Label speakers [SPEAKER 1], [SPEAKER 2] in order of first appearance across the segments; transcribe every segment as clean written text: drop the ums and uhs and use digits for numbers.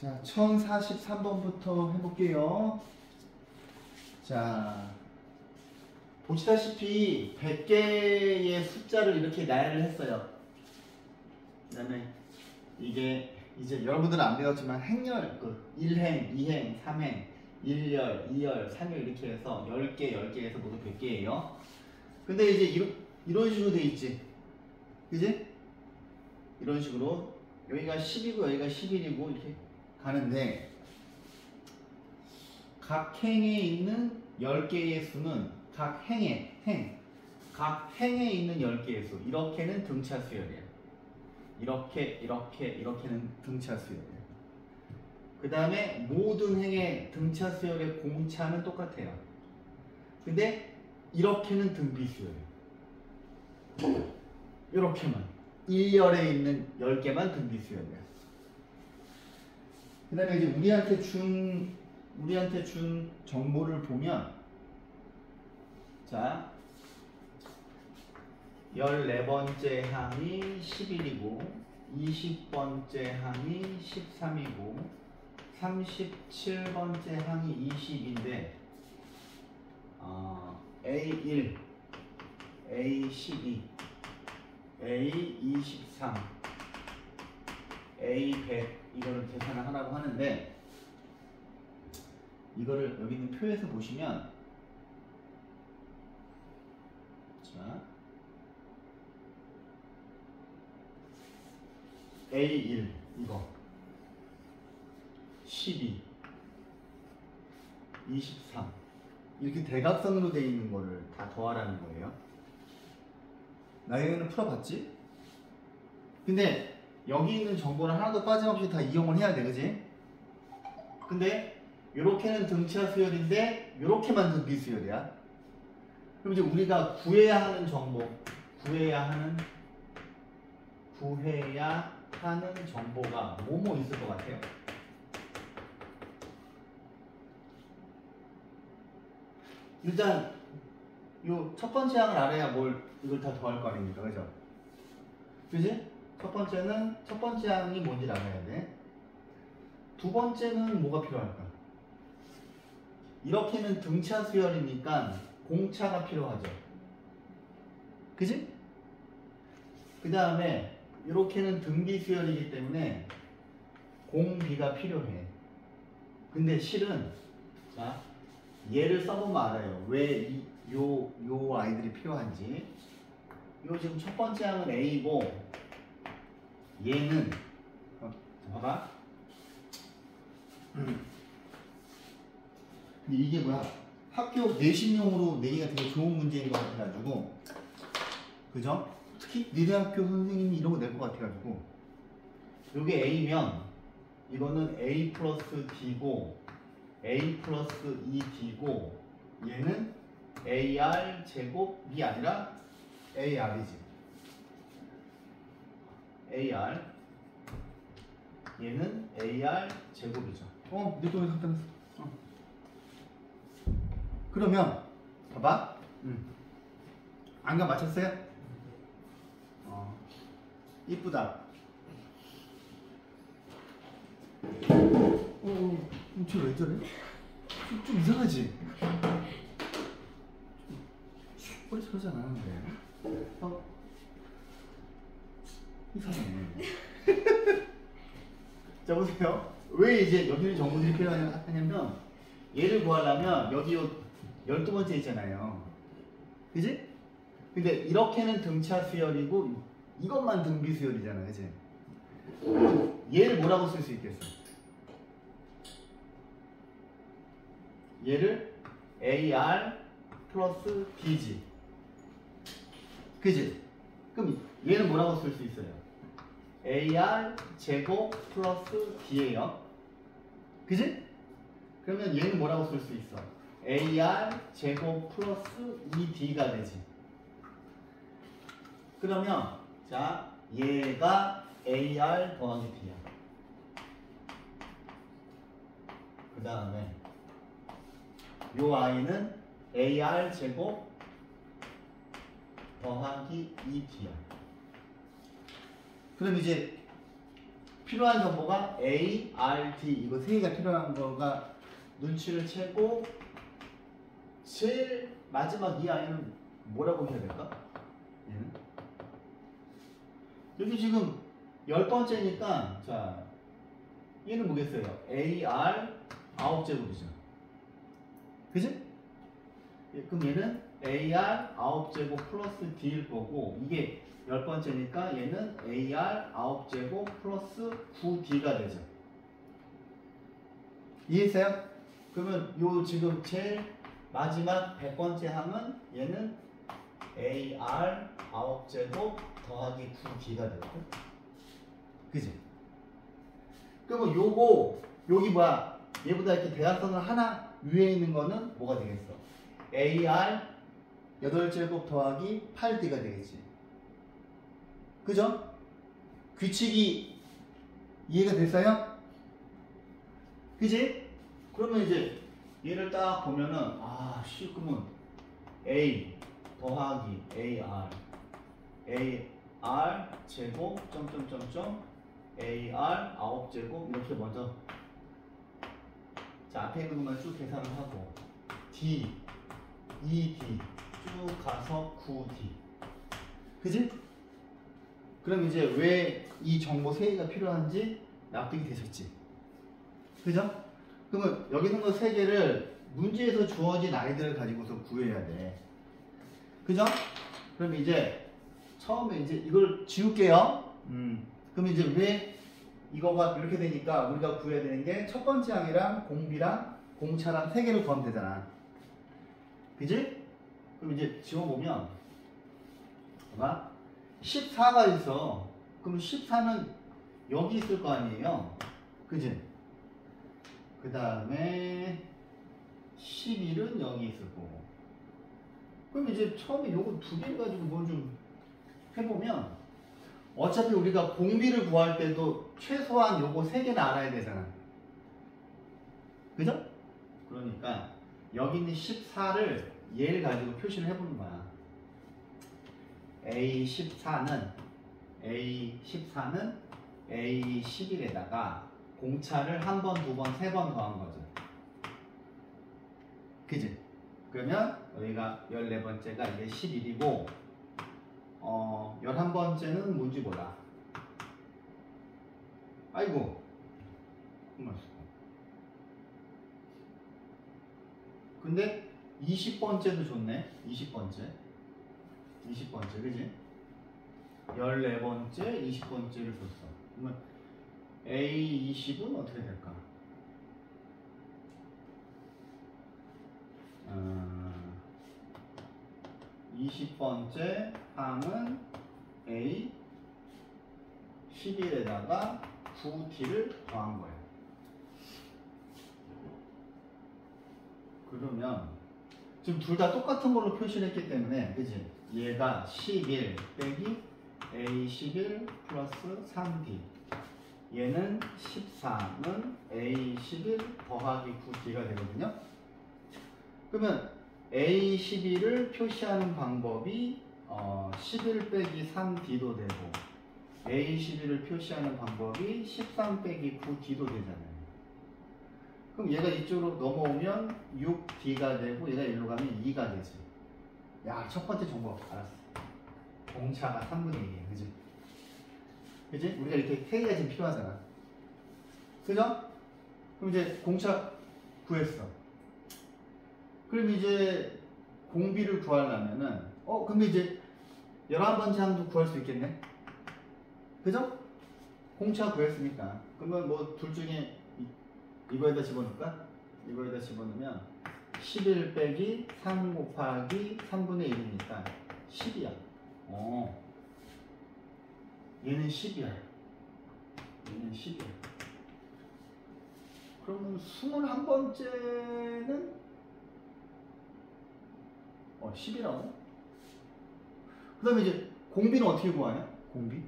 [SPEAKER 1] 자, 1043번부터 해볼게요. 자, 보시다시피 100개의 숫자를 이렇게 나열을 했어요. 그 다음에 이게 이제 여러분들은 안 배웠지만 행렬, 1행, 2행, 3행, 1열, 2열, 3열 이렇게 해서 10개, 10개에서 모두 100개예요. 근데 이제 이런 식으로 돼 있지. 그지? 이런 식으로 여기가 10이고 여기가 11이고 이렇게 가는데 각 행에 있는 10개의 수는 각 행에 있는 10개의 수 이렇게는 등차 수열이에요. 이렇게는 등차 수열이에요. 그 다음에 모든 행의 등차 수열의 공차는 똑같아요. 근데 이렇게는 등비 수열이에요. 이렇게만 1열에 있는 10개만 등비 수열이에요. 그 다음에 이제 우리한테 준 정보를 보면, 자, 14번째 항이 11이고 20번째 항이 13이고 37번째 항이 20인데 A1, A12, A23, A100 이거를 계산을 하라고 하는데, 이거를 여기 있는 표에서 보시면, 자, A1 이거 12, 23 이렇게 대각선으로 되어 있는 거를 다 더하라는 거예요. 나영이는 풀어봤지? 근데 여기 있는 정보는 하나도 빠짐없이 다 이용을 해야 돼, 그지? 근데 요렇게는 등차 수열인데 요렇게만 등비 수열이야. 그럼 이제 우리가 구해야 하는 정보, 구해야 하는 정보가 뭐뭐 있을 것 같아요? 일단 요 첫 번째 항을 알아야 이걸 다 더할 거 아닙니까, 그죠? 그지? 첫 번째 항이 뭔지 알아야 돼. 두 번째는 뭐가 필요할까? 이렇게는 등차 수열이니까 공차가 필요하죠. 그지? 그 다음에 이렇게는 등비 수열이기 때문에 공비가 필요해. 근데 실은, 자, 얘를 써보면 알아요. 왜 요 아이들이 필요한지. 요 지금 첫 번째 항은 A고, 얘는, 봐봐. 근데 이게 뭐야? 학교 내신용으로 내기가 되게 좋은 문제인 것 같아가지고, 그죠? 특히 니네 학교 선생님이 이런 거 낼 것 같아가지고, 요게 A면 이거는 A 플러스 D고 A 플러스 2D고 얘는 AR 제곱이 아니라 AR이지. AR 얘는 AR 제곱이죠. 내 쪽에 갖다 놨어. 그러면 봐봐. 안감 맞췄어요? 이쁘다. 쟤 왜 저래? 좀 이상하지? 머리 저러지 않았는데. 이상해. 자, 보세요. 왜 이제 여기 정보들이 필요하냐면, 얘를 구하려면 여기 12번째 있잖아요. 그지? 근데 이렇게는 등차 수열이고 이것만 등비 수열이잖아, 그지? 얘를 뭐라고 쓸 수 있겠어? 얘를 AR 플러스 B지. 그지? 그럼 얘는 뭐라고 쓸 수 있어요? AR 제곱 플러스 D예요. 그지? 그러면 얘는 뭐라고 쓸 수 있어? AR 제곱 플러스 2D가 되지. 그러면 자, 얘가 AR 더하기 D야. 그 다음에 요 아이는 AR 제곱 더하기 2D야. 그럼 이제 필요한 정보가 A, R, D 이거 세 개가 필요한 거가 눈치를 채고 제일 마지막 이 아이는 뭐라고 해야 될까? 얘는? 여기 지금 10번째니까 자 얘는 뭐겠어요? AR 9제곱이죠. 그지? 그럼 얘는 AR 9제곱 플러스 D일 거고 이게 10번째니까 얘는 AR 9제곱 플러스 9D가 되죠. 이해했어요? 그러면 요 지금 제일 마지막 100번째 항은 얘는 AR 9제곱 더하기 9D가 되거든. 그지? 그러면 요거 여기 뭐야? 얘보다 이렇게 대각선을 하나 위에 있는 거는 뭐가 되겠어? AR 8제곱 더하기 8D가 되겠지. 그죠? 규칙이 이해가 됐어요? 그지? 그러면 이제 얘를 딱 보면은 그러면 A 더하기 AR 제곱 점점점점 AR 9제곱 이렇게 먼저 자 앞에 있는 것만 쭉 계산을 하고 D 2D 쭉 가서 9D 그지? 그럼 이제 왜 이 정보 세 개가 필요한지 납득이 되셨지? 그죠? 그러면 여기 있는 거 세 개를 문제에서 주어진 아이들을 가지고서 구해야 돼. 그죠? 그럼 이제 처음에 이제 이걸 지울게요. 그럼 이제 왜 이거가 이렇게 되니까 우리가 구해야 되는 게 첫 번째 항이랑 공비랑 공차랑 세 개를 구하면 되잖아. 그지? 그럼 이제 지워보면 봐봐 14가 있어. 그럼 14는 여기 있을 거 아니에요. 그지? 그 다음에 11은 여기 있을 거고. 그럼 이제 처음에 요거 두 개 가지고 뭘 좀 해보면 어차피 우리가 공비를 구할 때도 최소한 요거 세 개는 알아야 되잖아. 그죠? 그러니까 여기 있는 14를 얘를 가지고 표시를 해보는 거야. A14는 A11에다가 공차를 한 번, 두 번, 세 번 더한 거죠. 그지? 그러면 여기가 14번째가 이게 11이고 11번째는 뭔지 몰라. 아이고 근데 20번째도 좋네. 20번째 그지? 14번째 20번째를 줬어. 그러면 A20은 어떻게 될까? 20번째 항은 A11에다가 9T를 더한 거예요. 그러면 지금 둘 다 똑같은 걸로 표시를 했기 때문에 그치? 얘가 11 빼기 A11 플러스 3D 얘는 14는 A11 더하기 9D가 되거든요. 그러면 A11을 표시하는 방법이 11 빼기 3D도 되고 A11을 표시하는 방법이 13 빼기 9D도 되잖아요. 그럼 얘가 이쪽으로 넘어오면 6D가 되고 얘가 이리로 가면 2가 되지. 야, 첫 번째 정보 알았어. 공차가 3분의 2이에요. 그지? 그지? 우리가 이렇게 세 개가 지금 필요하잖아. 그죠? 그럼 이제 공차 구했어. 그럼 이제 공비를 구하려면은 그럼 이제 11번째 항도 구할 수 있겠네? 그죠? 공차 구했으니까 그러면 뭐 둘 중에 이거에다 집어넣을까? 이거에다 집어넣으면 11 빼기 3 곱하기 3분의 1이니까 10이야. 얘는 10이야. 얘는 10이야. 그러면 21번째는 10이라고? 그 다음에 이제 공비는 어떻게 구하냐? 공비?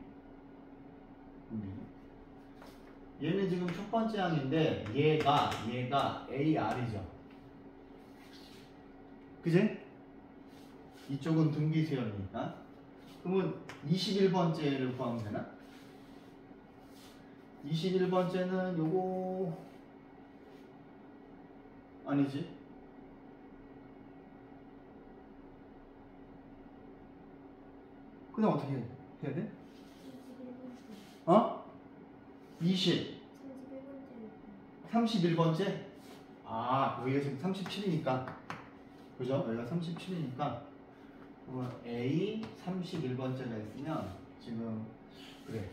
[SPEAKER 1] 얘는 지금 첫 번째 항인데 얘가 AR이죠. 그지? 이쪽은 등비수열이니까. 그러면 21번째를 구하면 되나? 21번째는 요거 아니지. 그냥 어떻게 해야 돼? 어? 20 31번째? 아, 여기가 지금 37이니까 그죠? 여기가 37이니까 A 31번째가 있으면 지금 그래.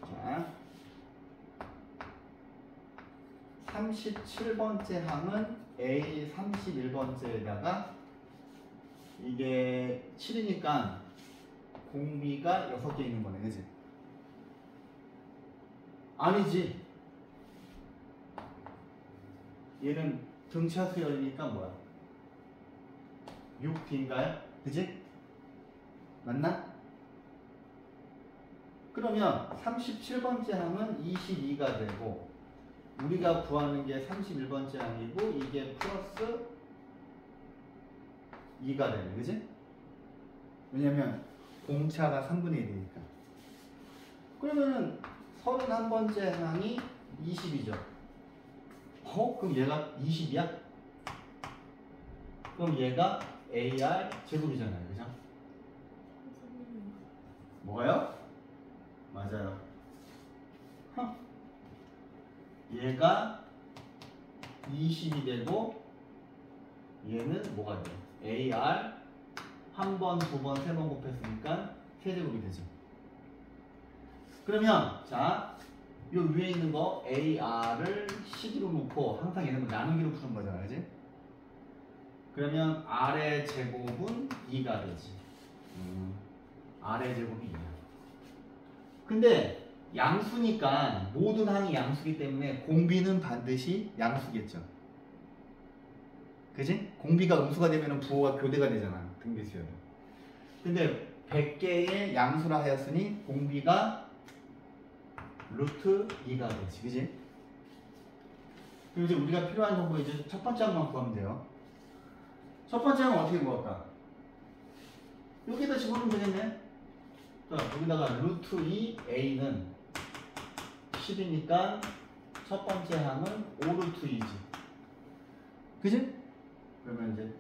[SPEAKER 1] 자, 37번째 항은 A 31번째에다가 이게 7이니까 공비가 6개 있는 거네, 그지? 아니지. 얘는 등차 수열이니까 뭐야? 6D인가요? 그지? 맞나? 그러면 37번째 항은 22가 되고 우리가 구하는 게 31번째 항이고 이게 플러스 2가 되네, 그지? 왜냐면 공차가 3분의 1이니까. 그러면은 31번째 항이 20이죠. 그럼 얘가 20이야? 그럼 얘가 AR 제곱이잖아요, 그죠? 뭐가요? 맞아요. 얘가 20이 되고 얘는 뭐가 돼요? AR 한 번, 두 번, 세 번 곱했으니까 세제곱이 되죠. 그러면 자, 요 위에 있는 거 AR을 식으로 놓고 항상 얘는 나누기로 푸는 거잖아, 그지? 그러면 R의 제곱은 2가 되지. R의 제곱이 2야. 근데 양수니까 모든 항이 양수기 때문에 공비는 반드시 양수겠죠. 그지? 공비가 음수가 되면 부호가 교대가 되잖아, 등비수열은. 근데 100개의 양수라 하였으니 공비가 루트 2가 되지, 그지? 그리고 이제 우리가 필요한 정보 이제 첫 번째 항만 구하면 돼요. 첫 번째 항은 어떻게 구할까? 여기다 집어넣으면 되겠네. 자, 여기다가 루트 2 A는 10이니까 첫 번째 항은 5루트 2지. 그지? 그러면 이제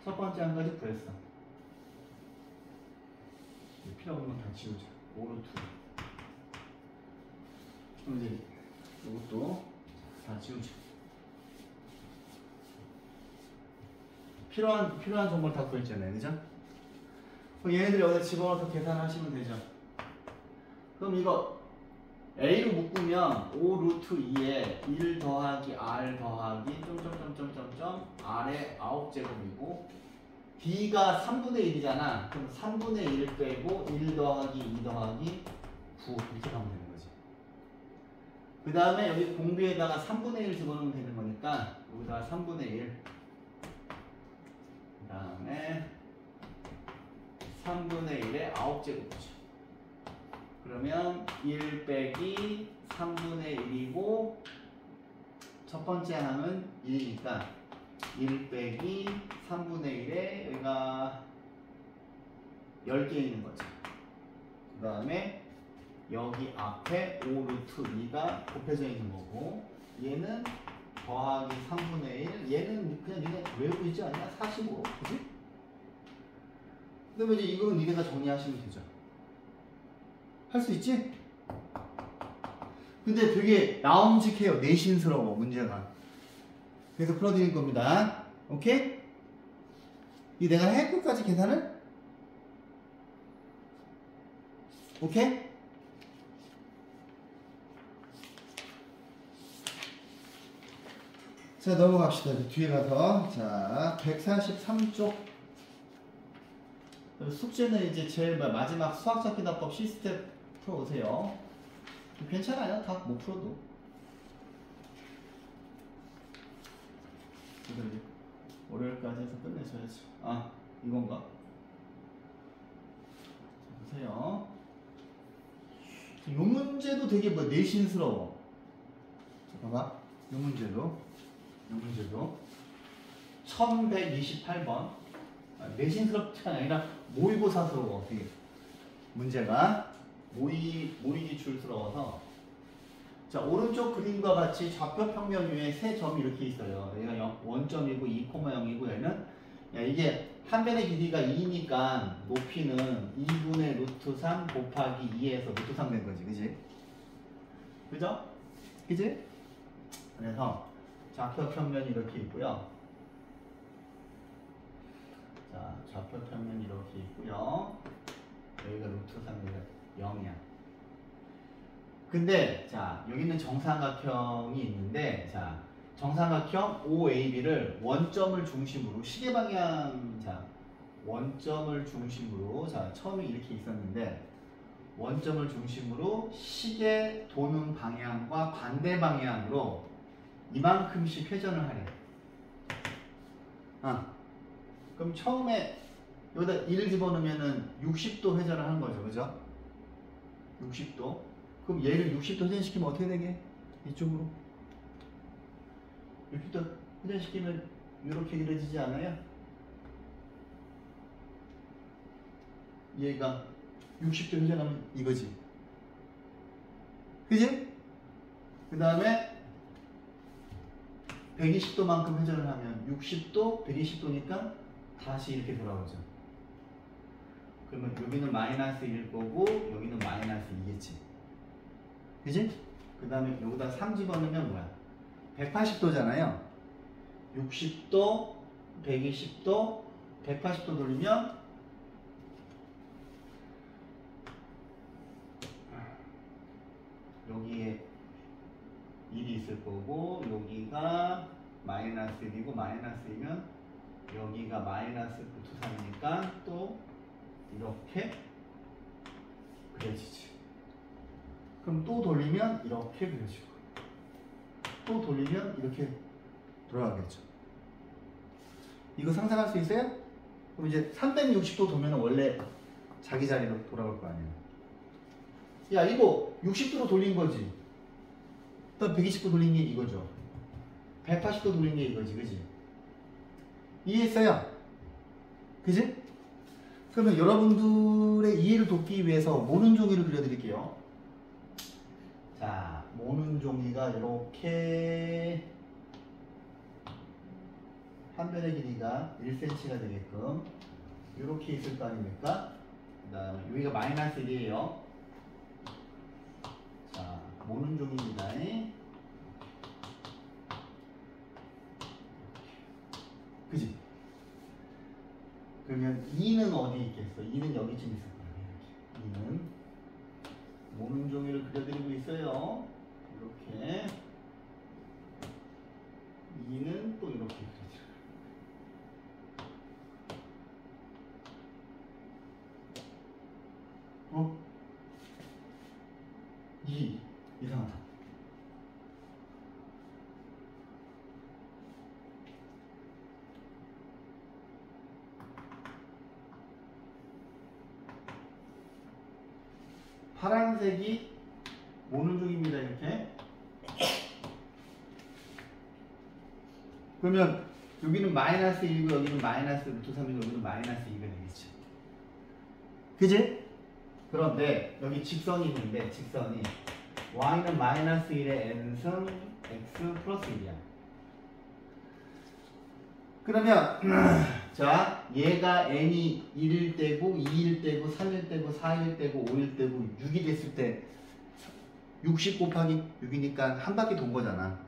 [SPEAKER 1] 첫 번째 항까지 구했어. 필요 없는 건 다 지우자. 5루트. 그럼 이제 이것도 다 지우자. 필요한 정보를 다 구했잖아요, 그죠? 그럼 얘네들 여기다 집어넣어서 계산하시면 되죠. 그럼 이거 A로 묶으면 5루트 2에 1 더하기 R 더하기 점점점점점점 R의 9제곱이고 D가 3분의 1이잖아. 그럼 3분의 1 빼고 1 더하기 2 더하기 9 이렇게 하면 되는 거지. 그 다음에 여기 공비에다가 3분의 1 집어넣으면 되는 거니까 여기다가 3분의 1 그 다음에 3분의 1의 9제곱이죠. 그러면 1 빼기 3분의 1이고 첫 번째 항은 1이니까 1 빼기 3분의 1에 여기가 10개 있는 거죠. 그 다음에 여기 앞에 5루트 2가 곱해져 있는 거고 얘는 더하기 3분의 1 얘는 그냥 니네 외우고 있지 않냐? 45 그치? 그 다음에 이제 이거는 니네가 정리하시면 되죠. 할 수 있지? 근데 되게 나움직해요. 내신스러워 문제가. 그래서 풀어드릴 겁니다. 오케이? 이 내가 해 끝까지 계산을? 오케이? 자 넘어갑시다. 뒤에 가서 자 143쪽 숙제는 이제 제일 마지막 수학자기답법 시스템 풀어오세요. 괜찮아요. 다 못 풀어도. 그래서 이제 월요일까지 해서 끝내셔야지. 아 이건가? 자, 보세요. 이 문제도 되게 내신스러워. 자, 봐봐. 이 문제도 1128번 내신스럽지 아니라 모의고사스러워. 되게 문제가 모의기출스러워서 자, 오른쪽 그림과 같이 좌표 평면 위에 세 점이 이렇게 있어요. 얘가 원점이고 2,0이고 얘는 야, 이게 한 변의 길이가 2니까 높이는 2분의 루트 3 곱하기 2에서 루트 3 된 거지. 그지? 그죠? 그지? 그래서 좌표 평면이 이렇게 있고요. 자, 좌표 평면이 이렇게 있고요. 여기가 루트 3이가 0이야. 근데 자, 여기는 정삼각형이 있는데 자, 정삼각형 OAB를 원점을 중심으로 시계 방향 자, 원점을 중심으로 자, 처음에 이렇게 있었는데 원점을 중심으로 시계 도는 방향과 반대 방향으로 이만큼씩 회전을 하래. 그럼 처음에 여기다 1을 집어넣으면은 60도 회전을 하는 거죠. 그죠? 60도. 그럼 얘를 60도 회전시키면 어떻게 되게? 이쪽으로. 60도 회전시키면 이렇게 그려지지 않아요? 얘가 60도 회전하면 이거지. 그지? 그 다음에 120도만큼 회전을 하면 60도, 120도니까 다시 이렇게 돌아오죠. 그러면 여기는 마이너스 1 거고 여기는 마이너스 2겠지. 그지? 그 다음에 여기다 3 집어넣으면 뭐야? 180도잖아요. 60도, 120도, 180도 돌리면 여기에 1이 있을 거고 여기가 마이너스 1이고 마이너스 2면 여기가 마이너스 루트 3이니까 또 이렇게 그려지지. 그럼 또 돌리면 이렇게 그려지고 또 돌리면 이렇게 돌아가겠죠. 이거 상상할 수 있어요? 그럼 이제 360도 도면 원래 자기 자리로 돌아올 거 아니에요. 야, 이거 60도로 돌린 거지. 또 120도 돌린 게 이거죠. 180도 돌린 게 이거지. 그지? 이해했어요? 그지? 그러면 여러분들의 이해를 돕기 위해서 모는 종이를 그려드릴게요. 자, 모는 종이가 이렇게 한 변의 길이가 1cm가 되게끔 이렇게 있을 거 아닙니까? 그 다음에 여기가 마이너스 1이에요. 자, 모는 종이입니다. 그지? 그러면 2는 어디 있겠어? 2는 여기쯤 있을 거야. 2는 모는 종이를 그려드리고 있어요. 이렇게 2는 또 이렇게 그려드려요. 어? 2 이상하다. 파란색이 모는 종입니다. 이렇게. 그러면 여기는 마이너스 1이고 여기는 마이너스 루트 3이고 여기는 마이너스 2가 되겠죠. 그지? 그런데 여기 직선이 있는데 직선이 y는 마이너스 1의 n승 x 플러스 1이야. 그러면 자, 얘가 n이 1일 때고 2일 때고 3일 때고 4일 때고 5일 때고 6이 됐을 때 60 곱하기 6이니까 한 바퀴 돈 거잖아.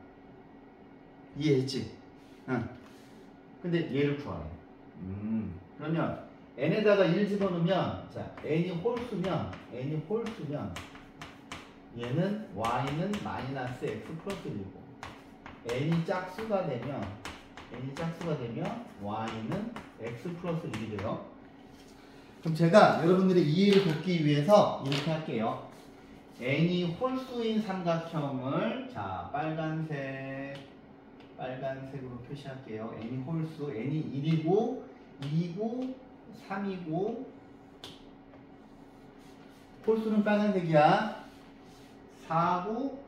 [SPEAKER 1] 이해했지? 응. 근데 얘를 구하래. 그러면 n에다가 1 집어넣으면 자, n이 홀수면 얘는 y는 마이너스 x 플러스 1이고 n이 짝수가 되면 y는 x 플러스 1이 돼요. 그럼 제가 여러분들의 이해를 돕기 위해서 이렇게 할게요. n이 홀수인 삼각형을 자, 빨간색으로 표시할게요. n이 홀수, n이 1이고 2고 3이고 홀수는 빨간색이야. 4고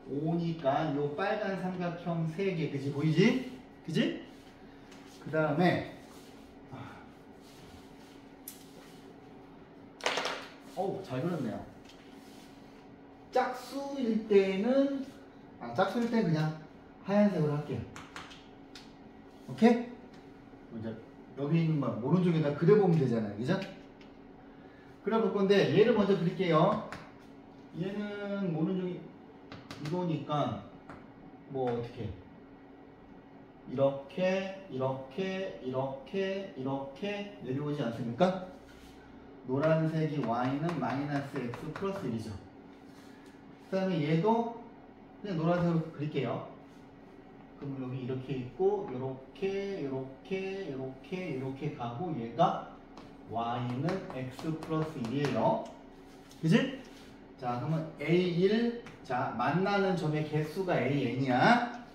[SPEAKER 1] 5니까 요 빨간 삼각형 3개. 그치? 보이지? 그치? 그 다음에 어우, 잘 그렸네요. 짝수일 때는 짝수일 때는 그냥 하얀색으로 할게요. 오케이? 이제 여기 있는 뭐 오른쪽에다 그려보면 되잖아요. 그죠? 그려볼 건데 얘를 먼저 그릴게요. 얘는 오른쪽이 이거니까 뭐 어떻게 이렇게 내려오지 않습니까? 노란색이 y는 마이너스 x 플러스 1이죠. 그 다음에 얘도 그냥 노란색으로 그릴게요. 그럼 여기 이렇게 있고 이렇게 가고 얘가 y는 x 플러스 1이에요. 그치? 자 그러면 A1 자 만나는 점의 개수가 AN이야.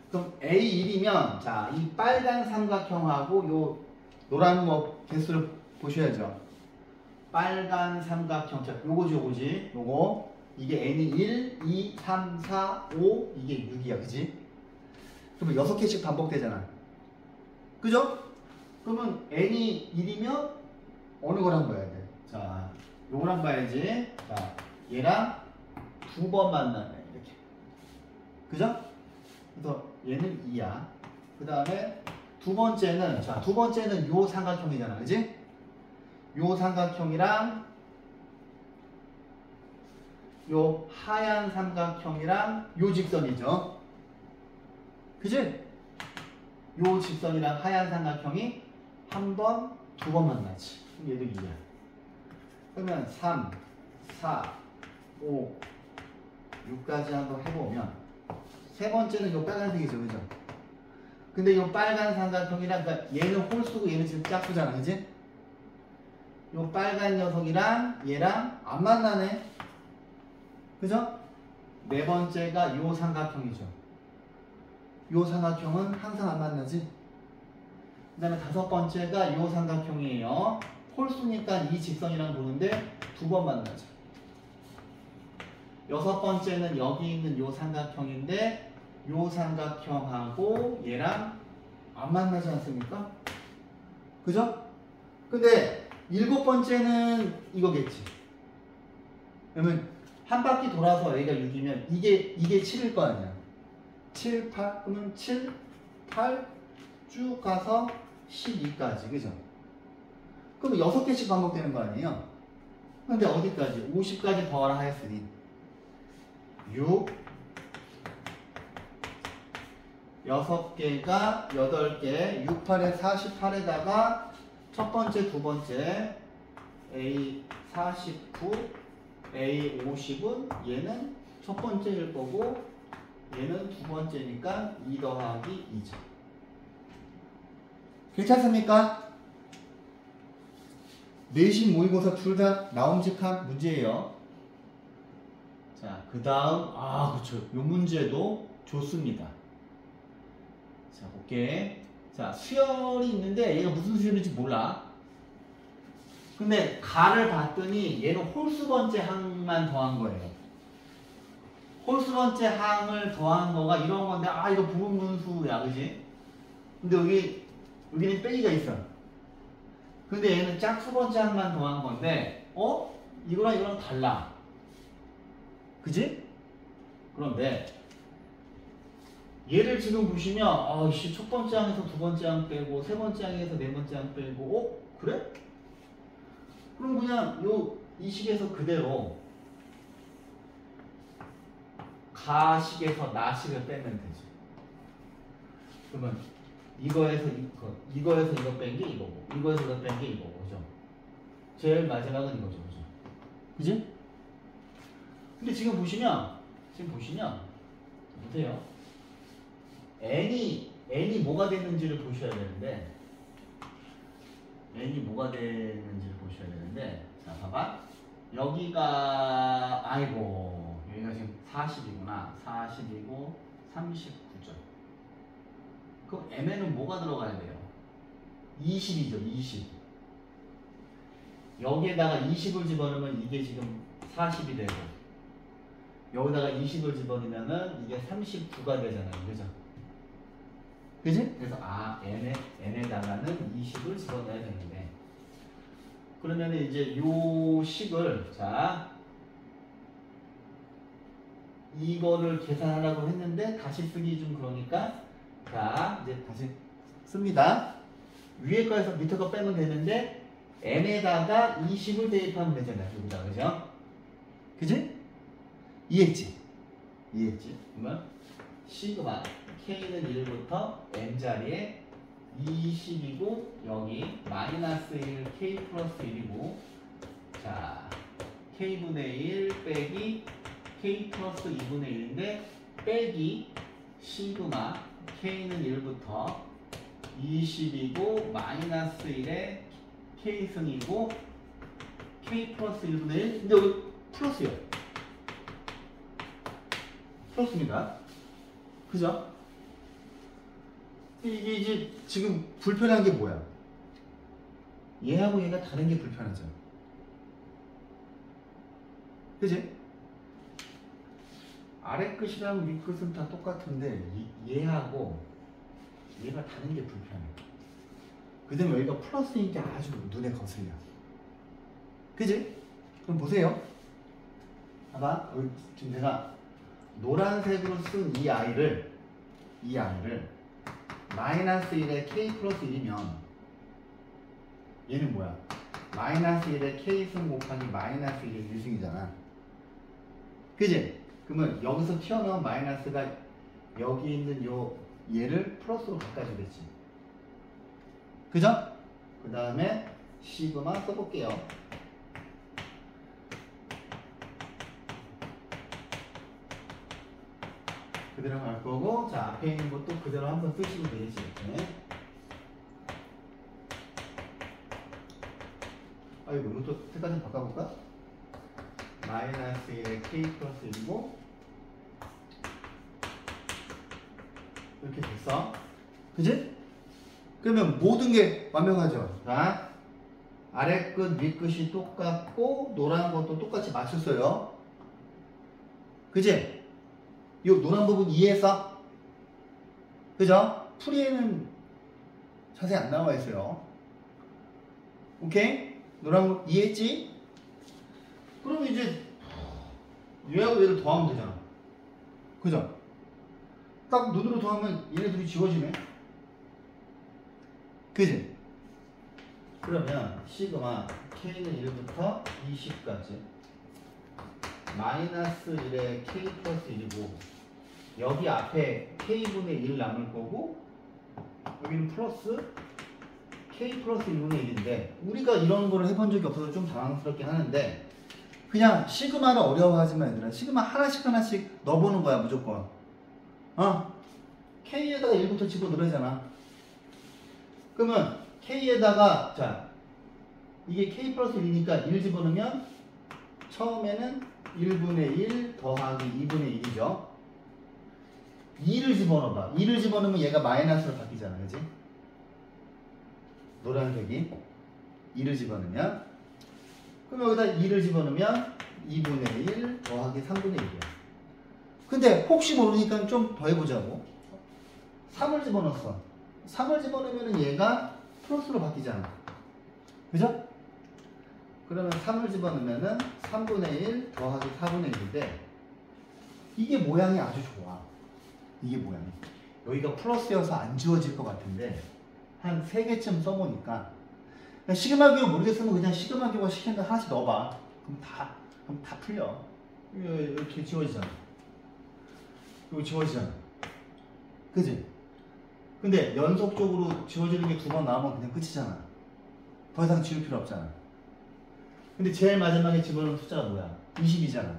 [SPEAKER 1] 그럼 A1이면 자 이 빨간 삼각형하고 요 노란 뭐 개수를 보셔야죠. 빨간 삼각형 자 요거지 요거 이게 N이 1, 2, 3, 4, 5 이게 6이야. 그지? 그러면 6개씩 반복되잖아. 그죠? 그러면 N이 1이면 어느 거랑 봐야 돼? 자 요거랑 봐야지. 자 얘랑 두 번 만나네 이렇게. 그죠? 그래서 얘는 2야. 그 다음에 두 번째는 요 삼각형이잖아. 그지? 요 삼각형이랑 요 하얀 삼각형이랑 요 직선이죠. 그지? 요 직선이랑 하얀 삼각형이 한 번, 두 번 만나지. 그럼 얘도 2야. 그러면 3, 4, 5, 6까지 한번 해보면 세 번째는 요 빨간색이죠. 그죠? 근데 요 빨간 삼각형이랑 그러니까 얘는 홀수고 얘는 지금 짝수잖아. 그지? 요 빨간 녀석이랑 얘랑 안 만나네. 그죠? 네 번째가 요 삼각형이죠. 요 삼각형은 항상 안 만나지. 그 다음에 다섯 번째가 요 삼각형이에요. 홀수니까 이 직선이랑 보는데 두 번 만나죠. 여섯 번째는 여기 있는 요 삼각형인데 요 삼각형하고 얘랑 안 만나지 않습니까? 그죠? 근데 일곱 번째는 이거겠지. 그러면 한 바퀴 돌아서 A가 6이면 이게 7일 거 아니야. 7, 8 그러면 7, 8 쭉 가서 12까지. 그죠? 그럼 6개씩 반복되는 거 아니에요? 근데 어디까지? 50까지 더하라 했으니 6 6개가 8개 6, 8에 48에다가 첫 번째, 두 번째 A 49 A 50은 얘는 첫 번째일 거고 얘는 두 번째니까 2 더하기 2죠. 괜찮습니까? 내신 모의고사 둘 다 나옴직한 문제예요. 자, 그 다음 그렇죠. 요 문제도 좋습니다. 자, 볼게. 자, 수열이 있는데 얘가 무슨 수열인지 몰라. 근데 가를 봤더니 얘는 홀수 번째 항만 더한 거예요. 홀수 번째 항을 더한 거가 이런 건데 이거 부분분수야. 그지? 근데 여기는 빼기가 있어. 근데 얘는 짝수 번째 항만 더한 건데 이거랑 달라. 그지? 그런데 얘를 지금 보시면 첫 번째 항에서 두 번째 항 빼고 세 번째 항에서 네 번째 항 빼고 그래? 그럼 그냥 이 식에서 그대로 가식에서 나식을 빼면 되지. 그러면 이거에서 이거 뺀 게 이거고 이거에서 이거 뺀 게 이거고. 그죠? 제일 마지막은 이거죠. 그죠? 그지? 근데 지금 보시면 보세요. n이 뭐가 되는지를 보셔야 되는데 자 봐봐. 여기가 지금 40이구나. 40이고 39죠. 그럼 m에는 뭐가 들어가야 돼요? 20이죠. 20. 여기에다가 20을 집어넣으면 이게 지금 40이 되고 여기다가 20을 집어넣으면은 이게 39가 되잖아요. 그죠? 그지? 그래서 n에다가는 20을 집어넣어야 되는데 그러면 이제 요 식을 자 이거를 계산하라고 했는데 다시 쓰기 좀 그러니까 자 이제 다시 씁니다. 위에 거에서 밑에 거 빼면 되는데 n에다가 20을 대입하면 되잖아요. 여기다 그죠? 그지? 이해했지? 이해했지? 그러면 시그마 k는 1부터 n자리에 20이고 여기 마이너스 1 k 플러스 1이고 자 k분의 1 빼기 k 플러스 2분의 1인데 빼기 시그마 k는 1부터 20이고 마이너스 1에 k승이고 k 플러스 1분의 1 근데 여기 플러스요. 플러스입니다. 그죠? 이게 이제 지금 불편한 게 뭐야? 얘하고 얘가 다른 게 불편하죠. 그지? 아래 끝이랑 위 끝은 다 똑같은데 얘하고 얘가 다른 게 불편해. 그 다음에 여기가 플러스니까 아주 눈에 거슬려. 그지? 그럼 보세요. 봐봐. 여기 지금 내가 노란색으로 쓴 이 아이를 마이너스 1에 k 플러스 1이면 얘는 뭐야? 마이너스 1에 k승 곱하기 마이너스 1의 1승이잖아. 그지? 그러면 여기서 튀어나온 마이너스가 여기 있는 요 얘를 플러스로 바꿔주겠지. 그죠? 그 다음에 시그마 써볼게요. 그대로 갈 거고 자 앞에 있는 것도 그대로 한번 쓰시면 되겠지. 아이고 이것도 색깔 좀 바꿔볼까? 마이너스 1에 k 플러스 1이고 이렇게 됐어. 그지? 그러면 모든 게 완벽하죠. 자 아래 끝, 위 끝이 똑같고 노란 것도 똑같이 맞췄어요. 그지? 이 노란 부분 이해했어? 그죠? 풀이에는 자세히 안 나와 있어요. 오케이? 노란 거 이해했지? 그럼 이제 얘하고 얘를 더하면 되잖아. 그죠? 딱 눈으로 더하면 얘네들이 지워지네. 그지? 그러면 시그마 k는 1부터 20까지 마이너스 1에 k 플러스 1이고 여기 앞에 k분의 1 남을 거고 여기는 플러스 k 플러스 1분의 1인데 우리가 이런 거를 해본 적이 없어서 좀 당황스럽긴 하는데 그냥 시그마를 어려워하지 마 얘들아. 시그마 하나씩 넣어보는 거야 무조건. k에다가 1부터 집어넣으잖아. 그러면 k에다가 자 이게 k 플러스 1이니까 1 집어넣으면 처음에는 1분의 1 더하기 2분의 1이죠. 2를 집어넣어봐. 2를 집어넣으면 얘가 마이너스로 바뀌잖아. 그지? 노란색이 2를 집어넣으면 그럼 여기다 2를 집어넣으면 2분의 1 더하기 3분의 1이야. 근데 혹시 모르니까 좀 더 해보자고. 3을 집어넣었어. 3을 집어넣으면 얘가 플러스로 바뀌잖아. 그죠? 그러면 3을 집어넣으면 3분의 1 더하기 4분의 1인데 이게 모양이 아주 좋아. 이게 모양이. 여기가 플러스여서 안 지워질 것 같은데 한 3개쯤 써보니까 시그마 기호 모르겠으면 그냥 시그마 기호가 시키는 거 하나씩 넣어봐. 그럼 다 풀려. 이렇게 지워지잖아. 이거 지워지잖아. 그지? 근데 연속적으로 지워지는 게 2번 나오면 그냥 끝이잖아. 더 이상 지울 필요 없잖아. 근데 제일 마지막에 집어넣은 숫자가 뭐야? 20이잖아.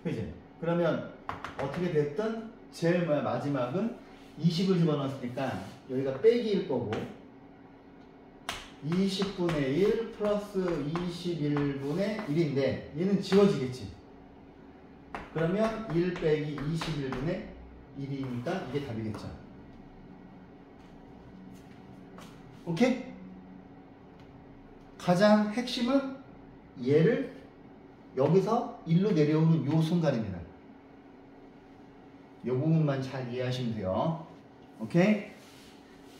[SPEAKER 1] 그지? 그러면 어떻게 됐든 제일 마지막은 20을 집어넣었으니까 여기가 빼기일 거고 20분의 1 플러스 21분의 1인데 얘는 지워지겠지. 그러면 1 빼기 21분의 1이니까 이게 답이겠죠. 오케이? 가장 핵심은 얘를 여기서 1로 내려오는 요 순간입니다. 요 부분만 잘 이해하시면 돼요. 오케이?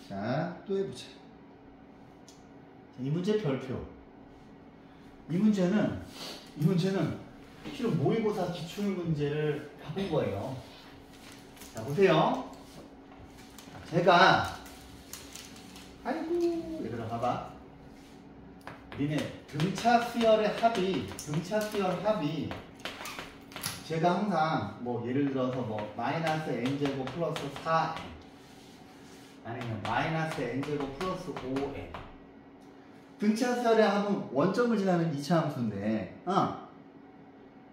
[SPEAKER 1] 자, 또 해보자. 이 문제 별표. 이 문제는 실은 모의고사 기출문제를 바꾼 거예요. 자, 보세요. 제가 아이고 얘들아 봐봐. 니네 등차 수열의 합이 제가 항상 뭐 예를 들어서 뭐 마이너스 n제곱 플러스 4n 아니면 마이너스 n제곱 플러스 5n 등차 수열의 합은 원점을 지나는 2차 함수인데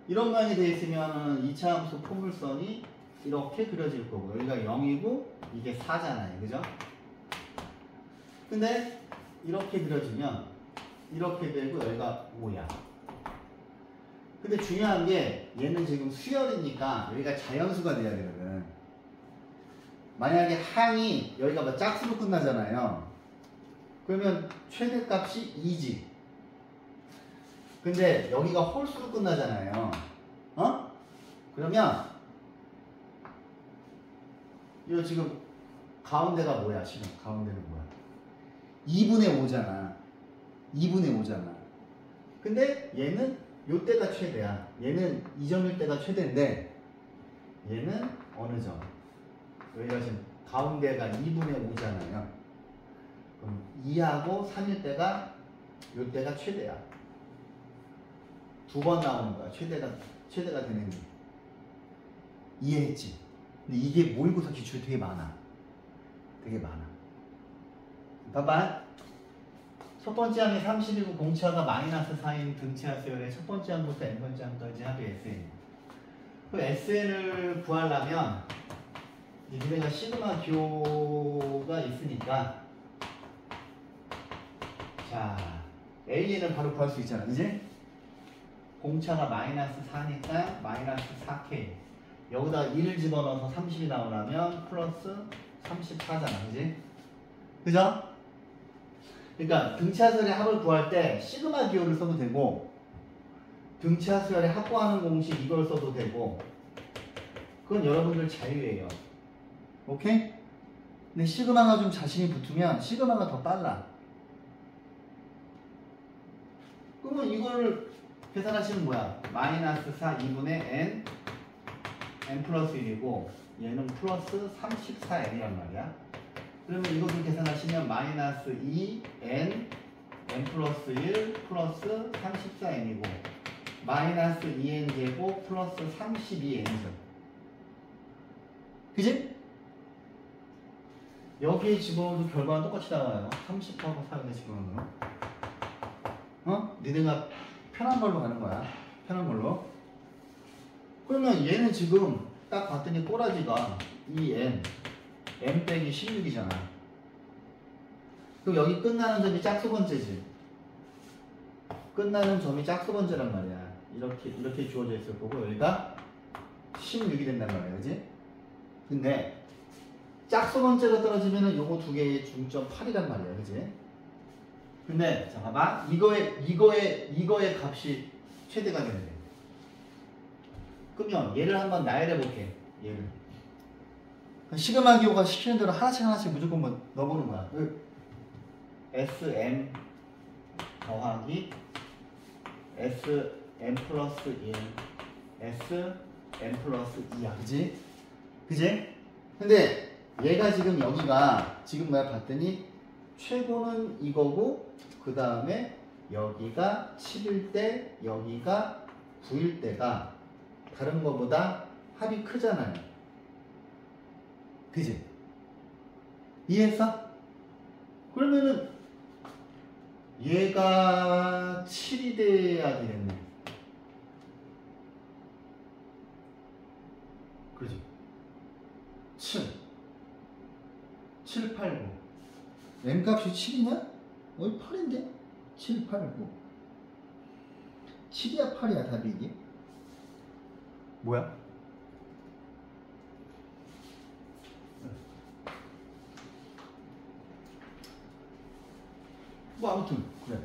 [SPEAKER 1] 이런 모양이 되어 있으면 2차 함수 포물선이 이렇게 그려질 거고 여기가 0이고 이게 4잖아요. 그죠? 근데 이렇게 그려지면 이렇게 되고 여기가 5야. 근데 중요한 게 얘는 지금 수열이니까 여기가 자연수가 돼야 되거든. 만약에 항이 여기가 뭐 짝수로 끝나잖아요. 그러면 최대값이 2지. 근데 여기가 홀수로 끝나잖아요. 그러면 이거 지금 가운데가 뭐야? 지금 가운데는 뭐야? 2분의 5잖아. 2분의 5잖아. 근데 얘는 요때가 최대야. 얘는 2점일 때가 최대인데 얘는 어느 점? 여기가 지금 가운데가 2분의 5잖아요. 그럼 2하고 3일 때가 요때가 최대야. 두 번 나오는 거야. 최대가 되는 게. 이해했지? 근데 이게 모의고사 기출이 되게 많아. 봐봐. 첫 번째 항이 30이고 공차가 마이너스 4인 등차 수열의 첫 번째 항부터 n번째 항까지 합이 SN. 그 SN을 구하려면 니네가 시그마 기호가 있으니까 자 AN을 바로 구할 수 있잖아. 그지? 공차가 마이너스 4니까 마이너스 4K 여기다 1을 집어넣어서 30이 나오려면 플러스 34잖아. 그지? 그죠? 그러니까 등차수열의 합을 구할 때 시그마 기호를 써도 되고 등차수열의 합 구하는 공식 이걸 써도 되고 그건 여러분들 자유예요. 오케이? 근데 시그마가 좀 자신이 붙으면 시그마가 더 빨라. 그러면 이걸 계산하시면 뭐야? 마이너스 4 2분의 n 플러스 1이고 얘는 플러스 34n이란 말이야. 그러면 이것을 계산하시면 마이너스 2n 플러스 1 플러스 34n이고 마이너스 2n 제곱 플러스 32n이죠. 그지? 여기에 집어넣어도 결과는 똑같이 나와요. 30하고 4에다 집어넣으면 니네가 편한 걸로 가는 거야. 편한 걸로. 그러면 얘는 지금 딱 봤더니 꼬라지가 2n n 빼기 16이잖아. 그럼 여기 끝나는 점이 짝수번째지. 끝나는 점이 짝수번째란 말이야. 이렇게 주어져 있을 거고 여기가 16이 된단 말이야. 그지? 근데 짝수번째가 떨어지면은 요거 두 개의 중점 8이란 말이야. 그지? 근데 자 봐봐. 이거의 값이 최대가 되는데. 그러면 얘를 한번 나열해 볼게. 얘를. 시그마 기호가 시키는 대로 하나씩 무조건 뭐 넣어보는 거야. SM 더하기 SM 플러스 1 SM 플러스 2야. 그지? 그지? 근데 얘가 지금 여기가 지금 내가 봤더니 최고는 이거고 그 다음에 여기가 7일 때 여기가 9일 때가 다른 거보다 합이 크잖아요. 그지? 이해했어? 그러면은 얘가 7이 돼야 되겠네. 그지? 7, 8, 9 n값이 7이냐? 여기 8인데? 7, 8, 9 7이야 8이야 답이 이게? 뭐야? 뭐 아무튼 그래.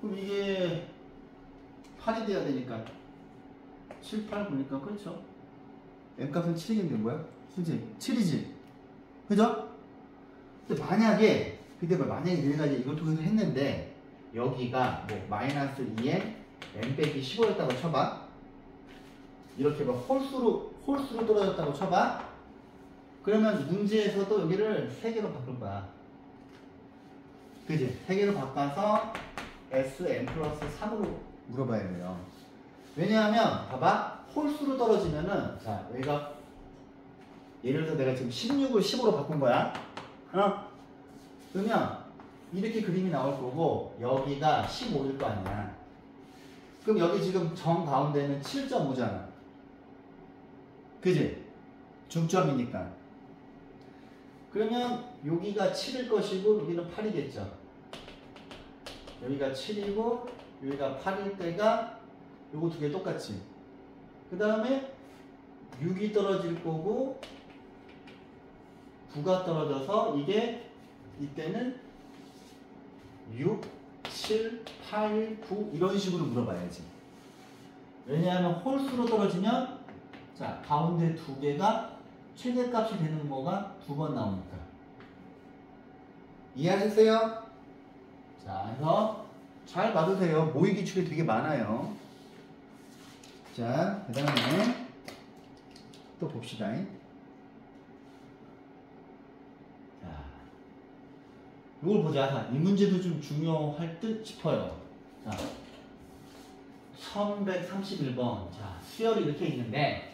[SPEAKER 1] 그럼 이게 8이 돼야 되니까 7, 8, 9니까 그렇죠? n값은 7이겠는데 뭐야? 그치? 7이지? 그죠? 근데 만약에 내가 이제 이걸 통해서 했는데 여기가 뭐 마이너스 2n n 빼기 15였다고 쳐봐. 이렇게 막 홀수로 떨어졌다고 쳐봐. 그러면 문제에서도 여기를 3개로 바꿀 거야. 그지? 3개로 바꿔서 Sn 플러스 3으로 물어봐야 돼요. 왜냐하면 봐봐. 홀수로 떨어지면은 자 여기가 예를 들어 내가 지금 16을 15로 바꾼 거야. 그러면 이렇게 그림이 나올 거고 여기가 15일 거 아니야. 그럼 여기 지금 정 가운데는 7.5잖아. 그지? 중점이니까. 그러면 여기가 7일 것이고 여기는 8이겠죠. 여기가 7이고 여기가 8일 때가 요거 두 개 똑같지. 그 다음에 6이 떨어질 거고 9가 떨어져서 이게 이때는 6, 7, 8, 9 이런 식으로 물어봐야지. 왜냐하면 홀수로 떨어지면 자 가운데 두 개가 최대값이 되는 거가 2번 나오니까. 이해하셨어요? 자, 그래서 잘 봐두세요. 모의 기출이 되게 많아요. 자, 그 다음에 또 봅시다. 자, 이걸 보자. 자, 이 문제도 좀 중요할 듯 싶어요. 자, 1131번. 자, 수열이 이렇게 있는데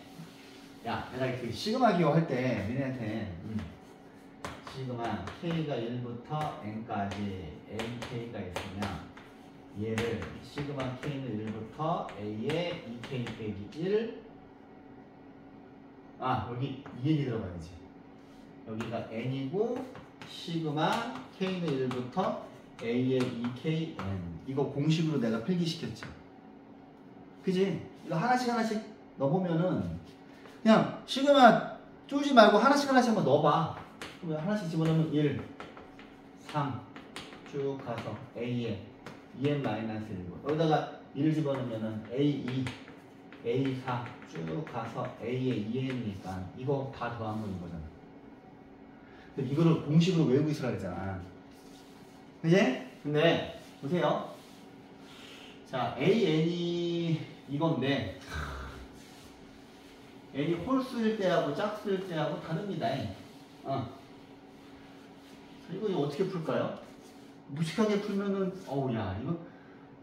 [SPEAKER 1] 야, 내가 이렇게 시그마 기호 할 때 니네한테 시그마 K가 1부터 N까지 AK가 있으면 얘를 시그마 K는 1부터 A에 2K 빼기 1 여기 EN이 들어가야지. 여기가 N이고 시그마 K는 1부터 A에 2K N 이거 공식으로 내가 필기시켰지. 그지? 이거 하나씩 넣어보면은 그냥 시그마 쪼지 말고 하나씩 한번 넣어봐. 그러면 하나씩 집어넣으면 1, 3 쭉 가서 A에 2n-1이고 여기다가 1 집어넣으면 A2, A4 쭉 가서 A에 2n이니까 이거 다 더한 거 이거잖아. 근데 이거를 공식으로 외우고 있으라 그랬잖아. 그지? 근데 보세요. 자, AN이 이건데 n이 홀수일 때하고 짝수일 때하고 다릅니다. 이거 어떻게 풀까요? 무식하게 풀면은 야 이거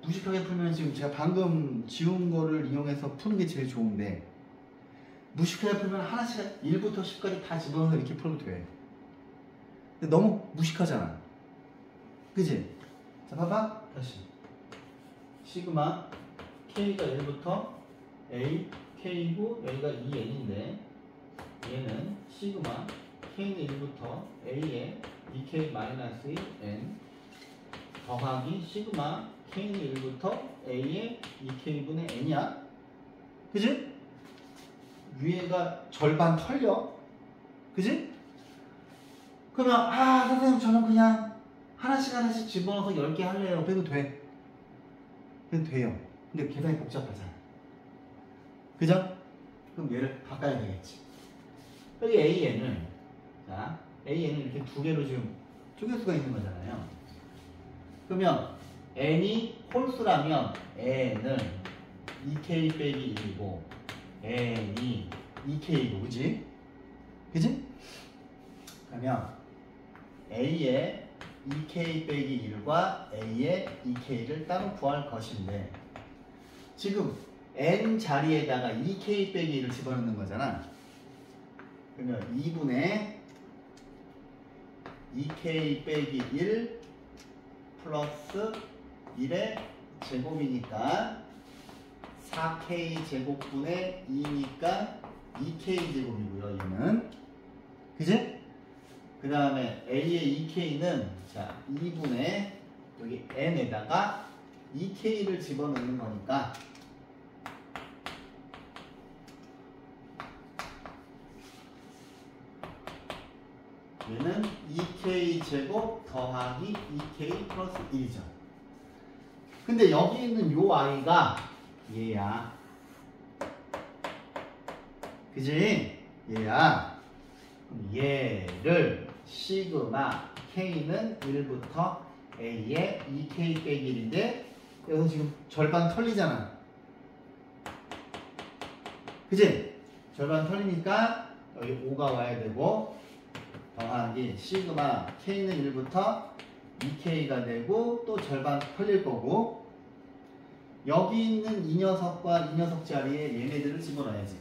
[SPEAKER 1] 무식하게 풀면 지금 제가 방금 지운 거를 이용해서 푸는 게 제일 좋은데 무식하게 풀면 하나씩 1부터 10까지 다 집어넣어서 이렇게 풀어도 돼. 근데 너무 무식하잖아. 그지? 자 봐봐 다시 시그마 K가 1부터 A K고 여기가 2n인데 얘는 시그마 K는 1부터 A에 2K-2n 더하기 시그마 K는 1부터 A에 2K분의 n이야. 그지? 위에가 절반 털려. 그지? 그러면 선생님 저는 그냥 하나씩 집어넣어서 10개 할래요. 그래도 돼. 그래도 돼요. 근데 계산이 복잡하잖아. 그죠? 그럼 얘를 바꿔야 되겠지. 여기 AN을 이렇게 두 개로 지금 쪼갤 수가 있는 거잖아요. 그러면 N이 홀수라면 N은 2K 빼기 1이고 N이 2K이고 그지? 그지? 그러면 A의 2K 빼기 1과 A의 2K를 따로 구할 것인데 지금 N 자리에다가 2K 빼기 1을 집어넣는 거잖아. 그러면 2분의 2K 빼기 1 플러스 1의 제곱이니까 4K 제곱분의 2니까 2K 제곱이고요. 얘는 그지? 그 다음에 A의 2K는 자 2분의 여기 N에다가 2K를 집어넣는 거니까 얘는 2K 제곱 더하기 2K 플러스 1이죠. 근데 여기 있는 요 아이가 얘야. 그지? 얘야. 그럼 얘를 시그마 K는 1부터 A에 2K 빼기 1인데 여기서 지금 절반 털리잖아. 그지? 절반 털리니까 여기 5가 와야 되고 더하기 시그마 K는 1부터 2K가 되고 또 절반 털릴 거고 여기 있는 이 녀석과 이 녀석 자리에 얘네들을 집어넣어야지.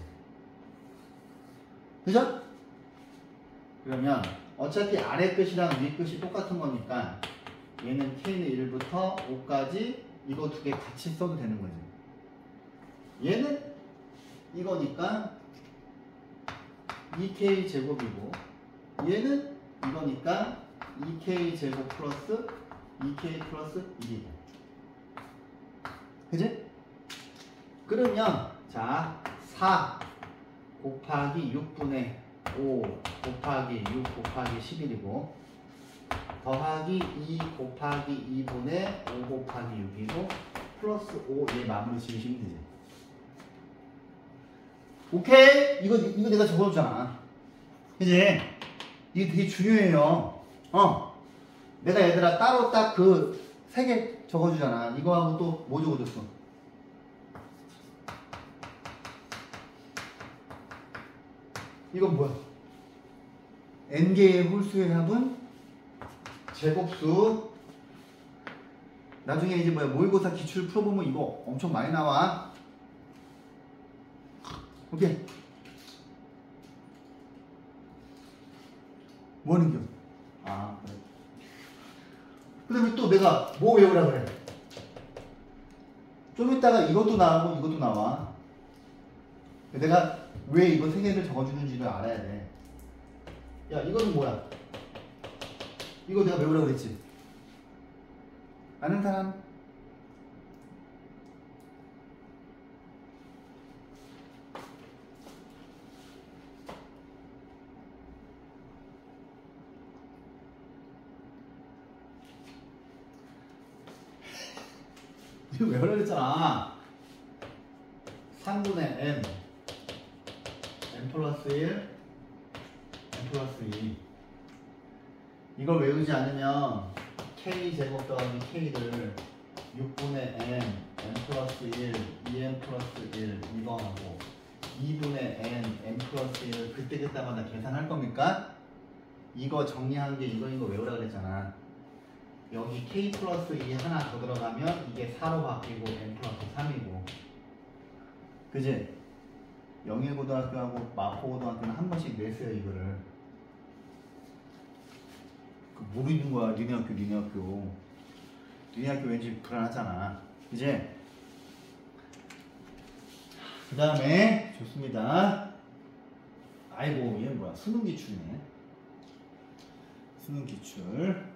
[SPEAKER 1] 그죠? 그러면 어차피 아래 끝이랑 위 끝이 똑같은 거니까 얘는 K는 1부터 5까지 이거 두 개 같이 써도 되는 거지. 얘는 이거니까 2K 제곱이고 얘는 이거니까 2K 제곱 플러스 2K 플러스 1이 돼. 그지? 그러면 자 4 곱하기 6분의 5 곱하기 6 곱하기 11이고 더하기 2 곱하기 2분의 5 곱하기 6이고 플러스 5 얘 마무리 지으시면 되지. 오케이? 이거 내가 적어줬잖아. 그지? 이게 되게 중요해요. 내가 얘들아 따로 딱 그 3개 적어주잖아. 이거하고 또 뭐 적어줬어? 이건 뭐야? n개의 홀수의 합은 제곱수. 나중에 이제 뭐야 모의고사 기출 풀어보면 이거 엄청 많이 나와. 오케이. 뭐 하는 겨? 아, 그래. 그 다음에 또 내가 뭐 외우라 그래? 좀 이따가 이것도 나오고 이것도 나와. 내가 왜 이거 3개를 적어주는지를 알아야 돼. 야, 이거는 뭐야? 이거 내가 외우라 그랬지? 아는 사람? 이거 외우라 그랬잖아. 3분의 n 플러스 1 n 플러스 2 이걸 외우지 않으면 k 제곱 더하기 k를 6분의 n 플러스 1 2n 플러스 1 이거 하고 2분의 n 플러스 1을 그때마다 계산할 겁니까? 이거 정리한 게 이거 외우라 그랬잖아. 여기 k 플러스 2 하나 더 들어가면 이게 4로 바뀌고 n 플러스 3이고 그지? 영일고등학교하고 마포고등학교는 한 번씩 냈어요 이거를. 모르는 거야. 니네 학교 니네 학교 왠지 불안하잖아. 그지? 그 다음에 좋습니다. 아이고 얘는 뭐야 수능기출이네. 수능기출.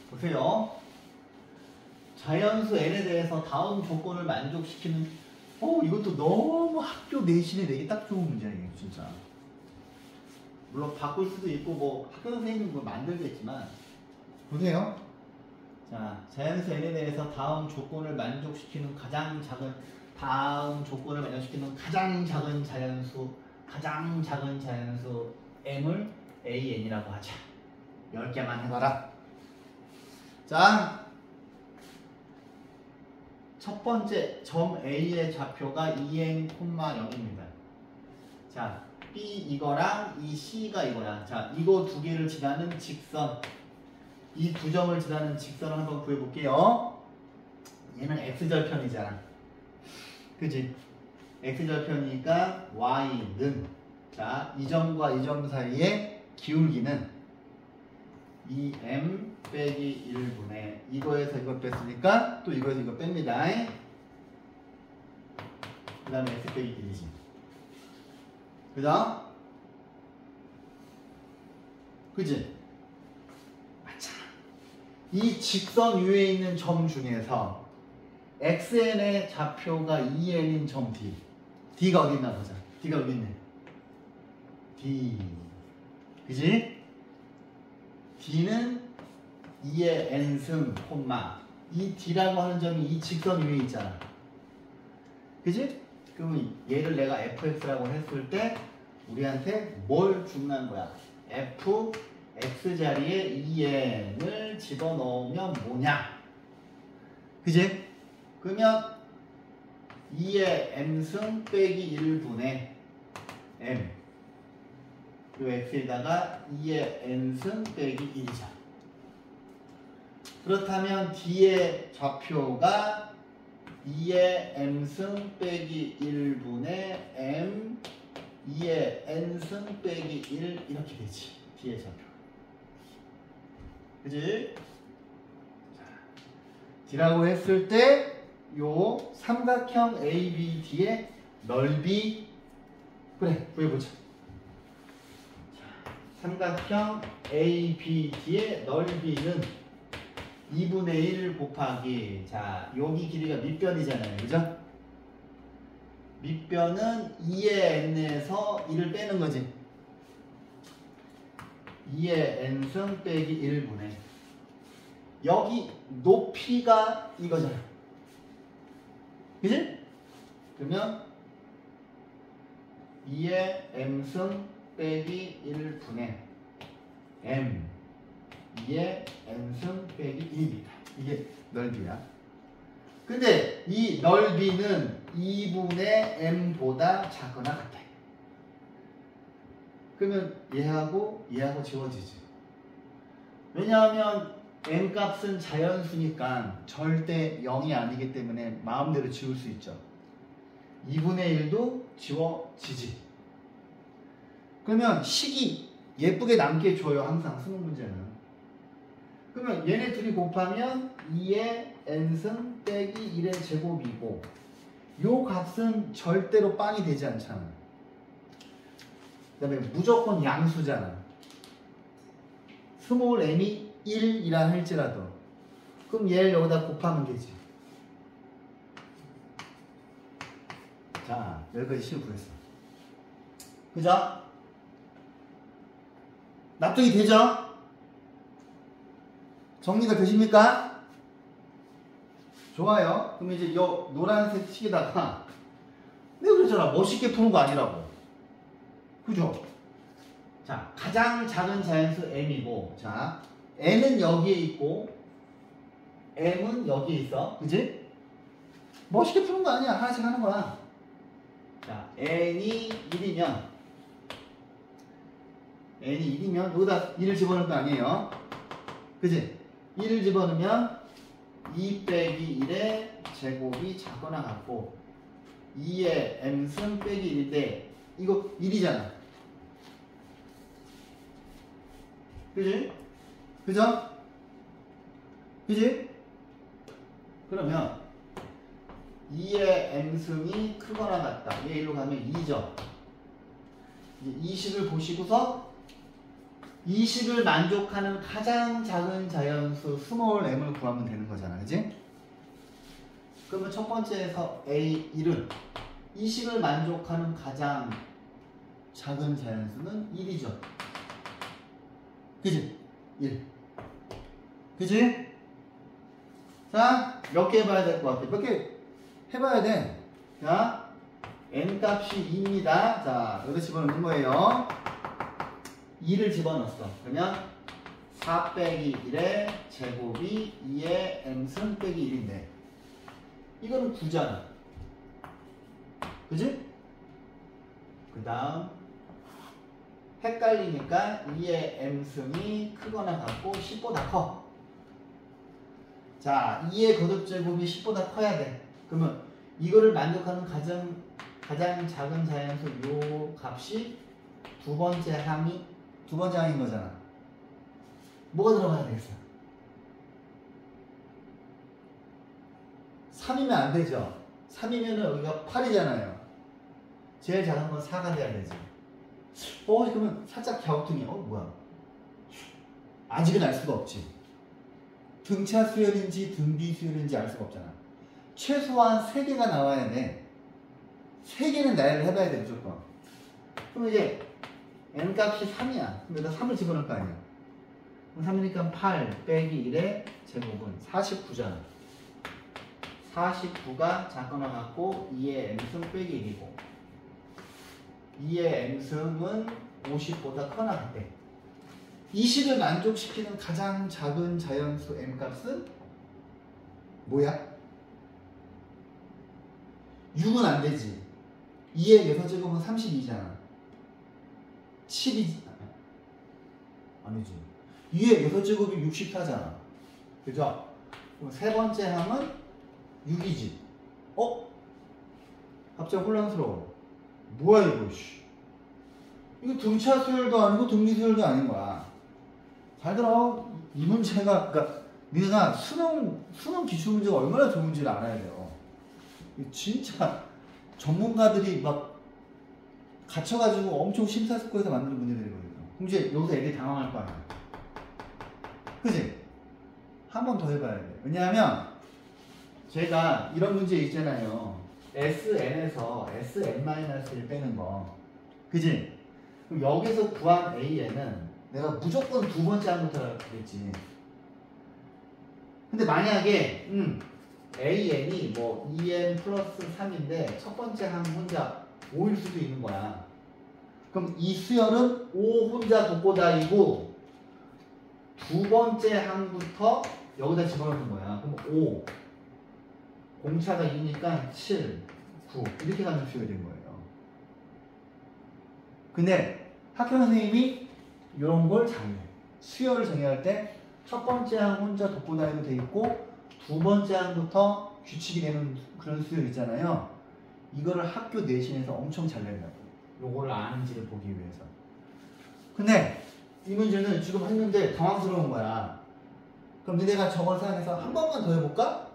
[SPEAKER 1] 보세요. 자연수 n에 대해서 다음 조건을 만족시키는 이것도 너무 학교 내신에 내기 딱 좋은 문제야 이게 진짜. 물론 바꿀 수도 있고 뭐 학교 선생님이 뭐 만들겠지만 보세요. 자, 자연수 n에 대해서 다음 조건을 만족시키는 가장 작은 자연수 m을 an이라고 하자. 10개만 해봐라. 자, 첫 번째 점 A의 좌표가 2n, 0입니다. 자, B 이거랑 이 C가 이거야. 자, 이거 두 개를 지나는 직선. 이 두 점을 지나는 직선을 한번 구해볼게요. 얘는 x절편이잖아. 그지? x절편이니까 y는 자, 이 점과 이 점 사이의 기울기는 2m 빼기 1분의 이거에서 이거 뺐으니까 또 이거에서 이거 뺍니다. 그 다음에 x 빼기 1이지. 그죠? 그지? 맞잖아. 이 직선 위에 있는 점 중에서 xn의 좌표가 2n인 점 D. D가 어디 있나 보자. D가 여기 있네. D. 그지? D는 2의 n승, 이 D라고 하는 점이 이 직선 위에 있잖아. 그지? 그럼 얘를 내가 fx라고 했을 때 우리한테 뭘 주문한 거야? f, x 자리에 2n을 집어넣으면 뭐냐? 그지? 그러면 2의 m승 빼기 1분의 m 요 x에다가 2의 n승 빼기 1이죠. 그렇다면 D의 좌표가 2의 m승 빼기 1분의 m 2의 n승 빼기 1 이렇게 되지. D의 좌표. 그지? D라고 했을 때 요 삼각형 ABD의 넓이 그래 구해보자. 삼각형 ABD의 넓이는 2분의 1 곱하기 자 여기 길이가 밑변이잖아요. 그죠? 밑변은 2의 n에서 1을 빼는 거지. 2의 n승 빼기 1분의 여기 높이가 이거잖아. 그지? 그러면 2의 m승 빼기 1분의 m 2의 n승 빼기 1입니다. 이게 넓이야. 근데 이 넓이는 2분의 m보다 작거나 같아. 그러면 얘하고 지워지지. 왜냐하면 m 값은 자연수니까 절대 0이 아니기 때문에 마음대로 지울 수 있죠. 2분의 1도 지워지지. 그러면 식이 예쁘게 남게 줘요. 항상 수능 문제는. 그러면 얘네 둘이 곱하면 2의 n승 빼기 1의 제곱이고 요 값은 절대로 빵이 되지 않잖아. 그 다음에 무조건 양수잖아. 스몰 m이 1이라 할지라도 그럼 얘를 여기다 곱하면 되지. 자 여기까지 식 구했어. 그죠? 납득이 되죠? 정리가 되십니까? 좋아요. 그럼 이제 요 노란색 식에다가 내가 그랬잖아. 멋있게 푸는 거 아니라고. 그죠? 자, 가장 작은 자연수 m이고 자, n은 여기에 있고 m은 여기에 있어. 그지? 멋있게 푸는 거 아니야. 하나씩 하는 거야. 자, n이 1이면 여기다 1을 집어넣을 거 아니에요. 그지? 1을 집어넣으면 2 빼기 1의 제곱이 작거나 같고 2의 m승 빼기 1인데 이거 1이잖아. 그지? 그죠? 그지? 그러면 2의 m승이 크거나 같다. 얘 일로 가면 2죠. 이 식을 보시고서 이 식을 만족하는 가장 작은 자연수 스몰 m을 구하면 되는 거잖아. 그지? 그러면 첫 번째에서 A1은 이 식을 만족하는 가장 작은 자연수는 1이죠. 그지? 1. 그지? 자, 몇 개 해봐야 될 것 같아? 몇 개 해봐야 돼? 자, n값이 2입니다. 자, 여기다 집어넣는 거예요. 2를 집어넣었어. 그러면 4 빼기 1의 제곱이 2의 m승 빼기 1인데 이거는 9잖아. 그지? 그 다음 헷갈리니까 2의 m승이 크거나 같고 10보다 커. 자, 2의 거듭제곱이 10보다 커야 돼. 그러면 이거를 만족하는 가장 작은 자연수 요 값이 두 번째 항인 거잖아. 뭐가 들어가야 되겠어? 3이면 안 되죠. 3이면 여기가 8이잖아요. 제일 작은 건 4가 돼야 되지. 그러면 살짝 갸우뚱해. 뭐야? 아직은 알 수가 없지. 등차 수열인지 등비 수열인지 알 수가 없잖아. 최소한 3개가 나와야 돼. 3개는 나열을 해봐야 돼, 무조건. 그럼 이제 n값이 3이야. 그럼 여기다 3을 집어넣을 거 아니야. 그럼 3이니까 8 빼기 1의 제곱은 49잖아. 49가 작거나 같고 2의 m승 빼기 1이고 2의 m승은 50보다 커나 같대. 이 식을 만족시키는 가장 작은 자연수 m값은 뭐야? 6은 안 되지. 2의 6제곱은 32잖아. 7이 아니지. 2의 6제곱이 64잖아. 그죠? 그럼 세 번째 항은 6이지. 갑자기 혼란스러워. 뭐야 이거 씨. 이거 등차 수열도 아니고 등비 수열도 아닌 거야. 잘 들어. 이 문제가 그러니까 네가 수능 기출 문제가 얼마나 좋은지를 알아야 돼요. 진짜 전문가들이 막 갇혀가지고 엄청 심사숙고해서 만드는 문제들이거든요. 그럼 이제 여기서 애들이 당황할 거 아니야. 그치? 한 번 더 해봐야 돼. 왜냐하면 제가 이런 문제 있잖아요. SN에서 SN-1 빼는 거. 그치? 그럼 여기서 구한 AN은 내가 무조건 두 번째 항부터 그랬지. 근데 만약에 AN이 뭐 2n 플러스 3인데 첫 번째 항 혼자 5일 수도 있는 거야. 그럼 이 수열은 5 혼자 독고다이고 두 번째 항부터 여기다 집어넣는 거야. 그럼 5 공차가 2니까 7, 9 이렇게 가는 수열이 된 거예요. 근데 학교 선생님이 이런 걸 잘해. 수열을 정의할 때 첫 번째 항 혼자 독고다이로 돼 있고 두 번째 항부터 규칙이 되는 그런 수열 있잖아요. 이거를 학교 내신에서 엄청 잘 낸다고. 요거를 아는지를 보기 위해서. 근데 이 문제는 지금 했는데 당황스러운 거야. 그럼 니네가 저걸 생각해서 한 번만 더 해볼까?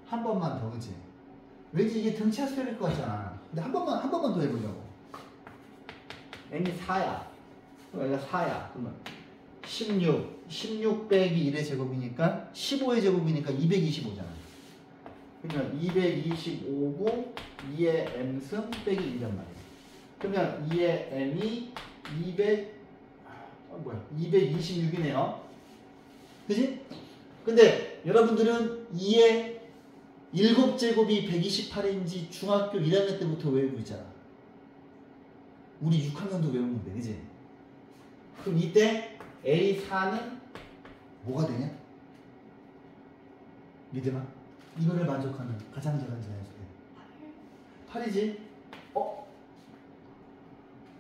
[SPEAKER 1] 한 번만 더, 그치? 왠지 이게 등차 수열일 것 같잖아. 근데 한 번만 더 해보려고. n이 4야. 그럼 여기가 4야. 그러면 16 빼기 1의 제곱이니까 15의 제곱이니까 225잖아. 그러면 225고 2의 m승 빼기 1단 말이야. 그러면 2의 m이 226이네요. 그지? 근데 여러분들은 2의 7제곱이 128인지 중학교 1학년 때부터 외우고 있잖아. 우리 6학년도 외우는데, 그지? 그럼 이때 A4는 뭐가 되냐? 믿음아? 이거를 만족하는 가장 작은 자연수야. 8이지?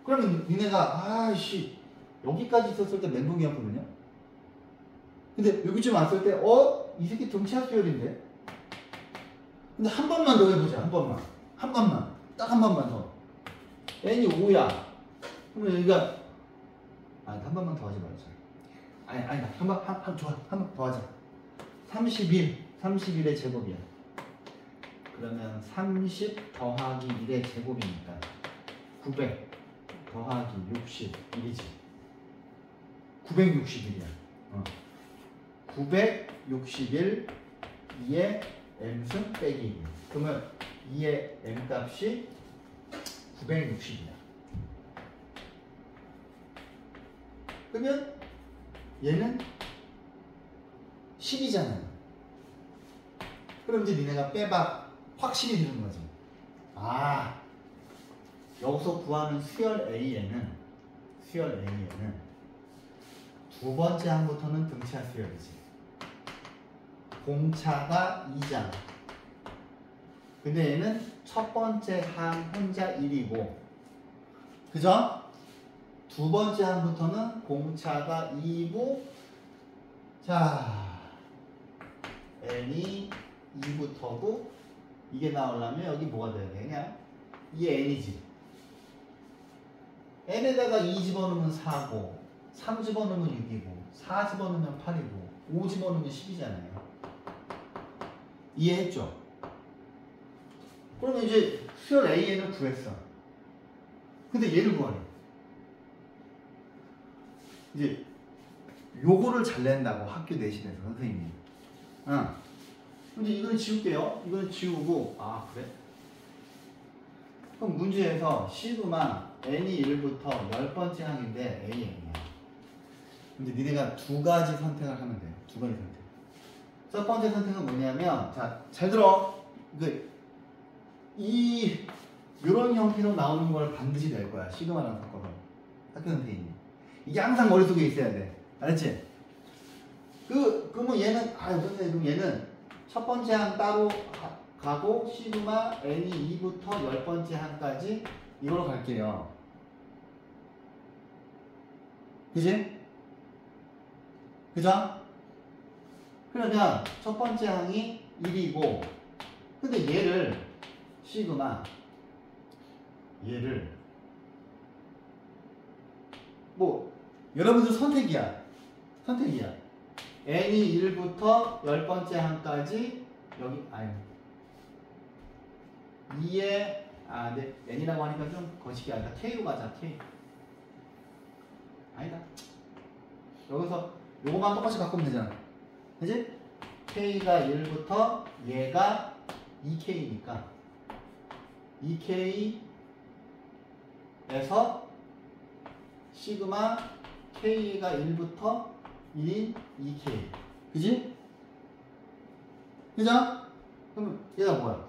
[SPEAKER 1] 그러면 니네가 여기까지 있었을 때 멘붕이었거든요? 근데 여기쯤 왔을 때 이 새끼 등차 수열인데? 근데 한 번만 더 해보자. 한 번만. 딱 한 번만 더. n이 5야. 그러면 여기가 한 번만 더 하지 말자. 아니다. 좋아. 한 번 더 하자. 31의 제곱이야. 그러면 30 더하기 1의 제곱이니까 900 더하기 61이지. 961이야. 961 2의 m승 빼기 1. 그러면 2의 m 값이 960이야. 그러면 얘는 10이잖아요. 그럼 이제 니네가 빼박 확실히 되는 거지. 여기서 구하는 수열 A에는 두 번째 항부터는 등차 수열이지. 공차가 2잖아. 근데 얘는 첫 번째 항 혼자 1이고, 그죠? 두 번째 항부터는 공차가 2고, 자, n이 2부터고, 이게 나오려면 여기 뭐가 돼야 되냐? 이게 n이지. n에다가 2 집어넣으면 4고, 3 집어넣으면 6이고, 4 집어넣으면 8이고, 5 집어넣으면 10이잖아요. 이해했죠? 그러면 이제 수열 AN을 구했어. 근데 얘를 구하래. 이제 요거를 잘 낸다고 학교 내신에서 선생님이. 근데 이거는 지울게요. 이거는 지우고 그래? 그럼 문제에서 시그마 n이 1부터 10번째 항인데 AN이야. 근데 니네가 두 가지 선택을 하면 돼요. 두 가지 선택. 첫 번째 선택은 뭐냐면, 자, 잘 들어. 이런 형태로 나오는 걸 반드시 낼 거야. 시그마랑 섞어서. 학교 선생님이. 이게 항상 머릿속에 있어야 돼. 알았지? 그러면 얘는, 선생님, 그럼 얘는 첫 번째 항 따로 가고 시그마 n이 2부터 10번째 항까지 이걸로 갈게요. 그지? 그죠? 그러면 첫 번째 항이 1이고 근데 얘를 시그마 얘를 뭐 여러분들 선택이야. n이 1부터 10번째 항까지 여기 아유 2에 네 n이라고 하니까 좀 거시기 하다. k로 가자. k 아니다. 여기서 요거만 똑같이 갖고 오면 되잖아. 그지? k가 1부터 얘가 2k니까 2k에서 시그마 k가 1부터 1인 2k. 그지? 그죠? 그럼 얘가 뭐야?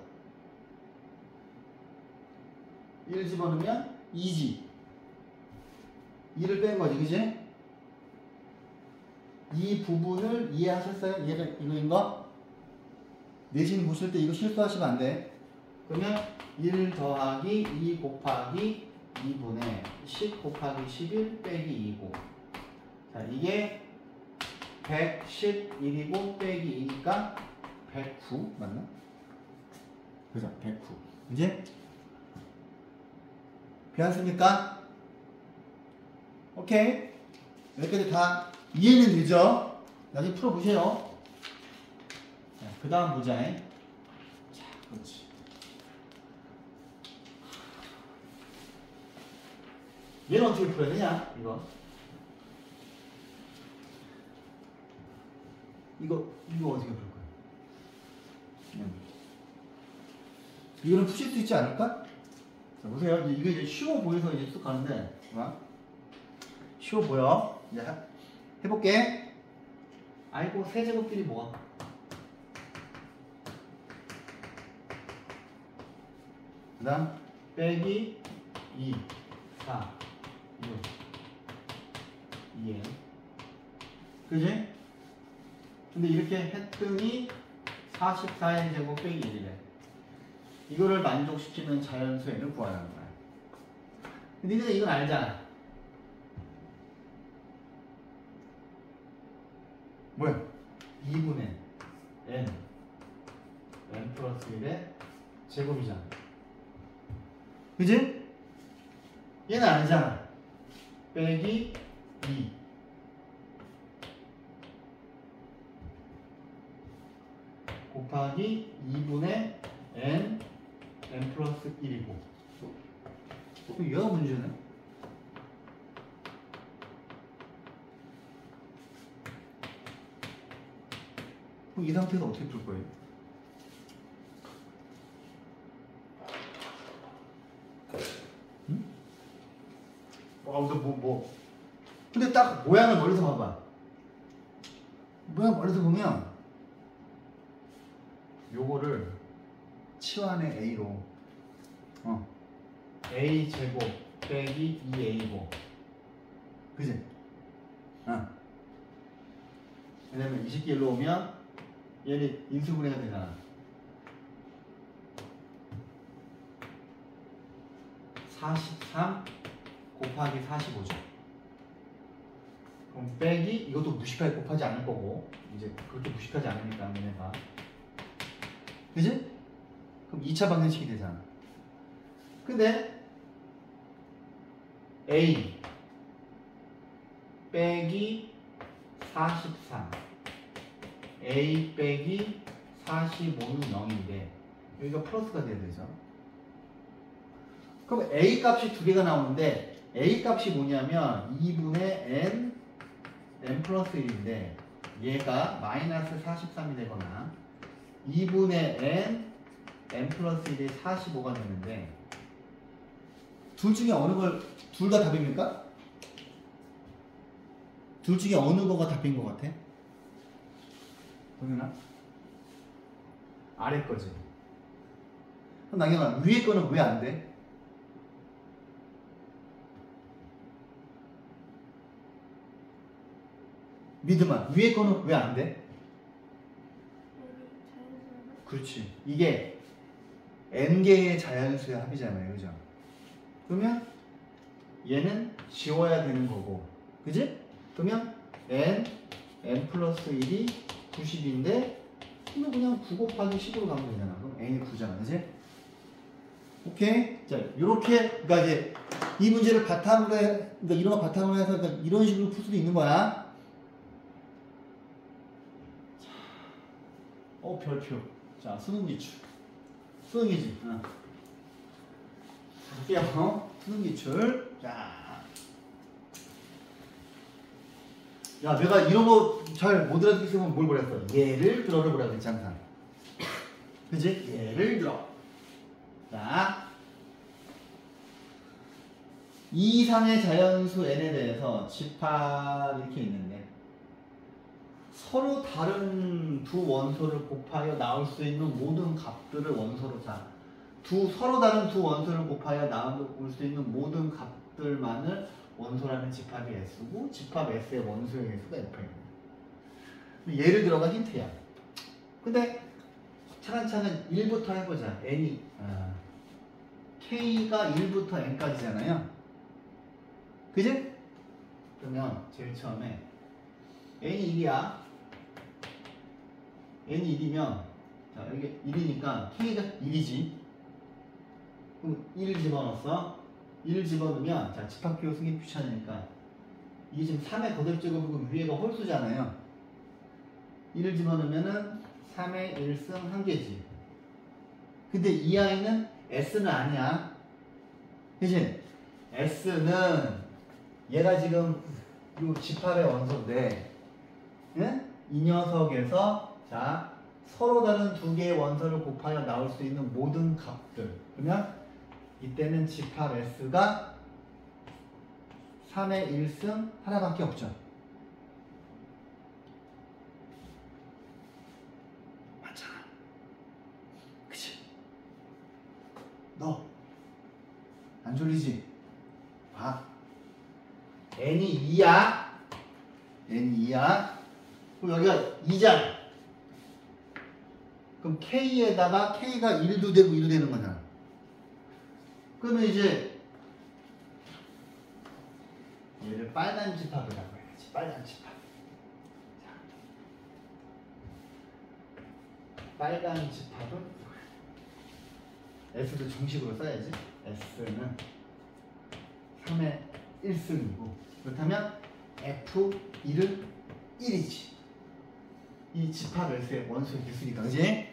[SPEAKER 1] 1 집어넣으면 2지. 2를 뺀 거지. 그지? 이 부분을 이해하셨어요? 얘가 이거인 거? 내신 보실 때 이거 실수하시면 안 돼. 그러면 1 더하기 2 곱하기 2분의 10 곱하기 11 빼기 2고 자 이게 111이고 빼기 2니까 109 맞나? 그죠? 109 이제 배웠습니까? 오케이 여기까지 다 이해는 되죠? 나중에 풀어보세요. 그 다음 보자. 자, 그렇지. 얘는 어떻게 풀어야 되냐? 이거 어떻게 풀 거야? 이거는 푸실 수 있지 않을까? 자, 보세요. 이게 이제 쉬워 보여서 이제 쑥 가는데, 쉬워 보여. 이제 해볼게. 아이고, 세제곱끼리 뭐야? 그 다음, 빼기 2, 4, 6, 2에. 그지? 근데 이렇게 했더니 44의 제곱 빼기 1이래. 이거를 만족시키는 자연수에는 구하라는 거야. 니네 이건 알잖아. 뭐야? 2분의 n 플러스 1의 제곱이잖아. 그지? 얘는 아니잖아. 빼기 2 곱하기 2분의 n 플러스 1이고 얘가 문제네. 그럼 이 상태에서 어떻게 풀 거예요? 응? 근데 딱 모양을 멀리서 봐봐. 모양 멀리서 보면 요거를 치환의 a로 a 제곱 빼기 2a고 그지? 왜냐면 20개 일로 오면 얘는 인수분해가 되잖아. 43 곱하기 45죠. 그럼 빼기 이것도 무식하게 곱하지 않을 거고 이제 그렇게 무식하지 않으니까 얘네가 그지? 그럼 2차 방정식이 되잖아. 근데 A 빼기 43 A 빼기 45는 0인데 여기가 플러스가 돼야 되죠. 그럼 A 값이 두 개가 나오는데 A 값이 뭐냐면 2분의 n 플러스 1인데 얘가 마이너스 43이 되거나 2분의 n 플러스 1이 45가 되는데 둘 중에 어느 걸 둘 다 답입니까? 둘 중에 어느 거가 답인 것 같아? 동현아? 아래 거지. 그럼 나경아 위에 거는 왜 안 돼? 믿음아 위에 거는 왜 안 돼? 그렇지. 이게 n개의 자연수의 합이잖아요. 그죠? 그러면 얘는 지워야 되는 거고. 그지? 그러면 n 플러스 1이 90인데 이거 그냥 9 곱하기 10으로 가면 되잖아. 그럼 n이 9잖아. 그지? 오케이? 자, 요렇게, 그러니까 이제 이 문제를 바탕으로 그러니까 이런 거 바탕으로 해서 그러니까 이런 식으로 풀 수도 있는 거야. 별표. 자, 수능기출. 수능이지. 볼게요. 수능기출. 자. 야, 내가 이런 거 잘 못 알아듣겠으면 뭘 보랬어? 예를 들어를 보라고 했지, 항상. 그지? 예를 들어. 자. 이 이상의 자연수 n에 대해서 집합 이렇게 있는데 서로 다른 두 원소를 곱하여 나올 수 있는 모든 값들을 원소로 서로 다른 두 원소를 곱하여 나올 수 있는 모든 값들만을 원소라는 집합이 S고 집합 S의 원소의 개수가 F입니다. 예를 들어가 힌트야. 근데 차근차근 1부터 해보자. K가 1부터 N까지잖아요. 그지? 그러면 제일 처음에 n이 1이야. n이 1이면 자 여기 1이니까 k가 1이지. 그럼 1 집어넣었어. 1 집어넣으면 자 집합기호 승인 귀찮으니까 이게 지금 3의 거듭제곱이고 위에가 홀수잖아요. 1을 집어넣으면은 3의 1승 1개지. 근데 이 아이는 S는 아니야. 그치? S는 얘가 지금 이 집합의 원소인데 이 녀석에서 자 서로 다른 두 개의 원소를 곱하여 나올 수 있는 모든 값들. 그러면 이때는 집합 S가 3의 1승 하나밖에 없죠. 맞잖아. 그치? 너 안 졸리지? 봐. n이 2야. n이 2야. 그럼 여기가 2잖아. 그럼 k에다가 k가 1도 되고 2도 되는 거잖아. 그러면 이제 얘를 빨간 집합이라고 해야지. 빨간 집합. 자. 빨간 집합은 S도 정식으로 써야지. S는 3의 1승이고 그렇다면 F1은 1이지. 이 집합 S의 원소의 개수니까. 그지?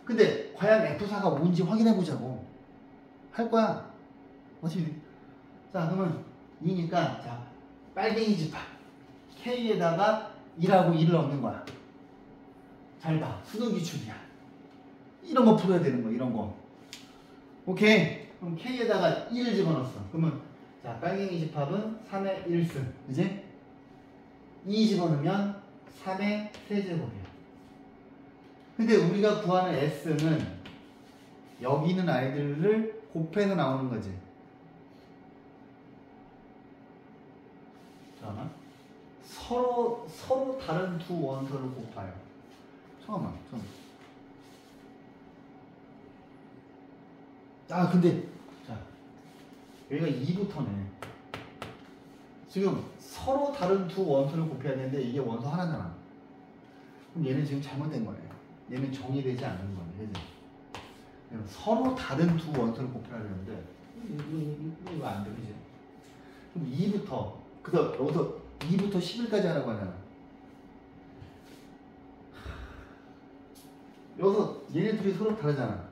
[SPEAKER 1] 근데 과연 F4가 뭔지 확인해 보자고. 할 거야. 어차피. 자 그러면 2니까 자 빨갱이 집합 K에다가 2라고 2를 넣는 거야. 잘 봐. 수능 기출이야. 이런 거 풀어야 되는 거야. 이런 거. 오케이. 그럼 K에다가 1을 집어넣었어. 그러면 자 빨갱이 집합은 3의 1승. 그지? 2 집어넣으면 3의 세제곱이야. 근데 우리가 구하는 S는 여기 있는 아이들을 곱해서 나오는 거지. 잠깐만. 서로 다른 두 원소를 곱하여. 잠깐만. 아 근데 자 여기가 2부터네. 지금 서로 다른 두 원소를 곱해야 되는데 이게 원소 하나잖아. 그럼 얘는 지금 잘못된 거네. 얘는 정의되지 않는 거네. 그치? 서로 다른 두 원소를 곱해야 되는데 이거 안 돼. 그치? 그럼 2부터 그래서 여기서 2부터 11까지 하라고 하잖아. 여기서 얘네 둘이 서로 다르잖아.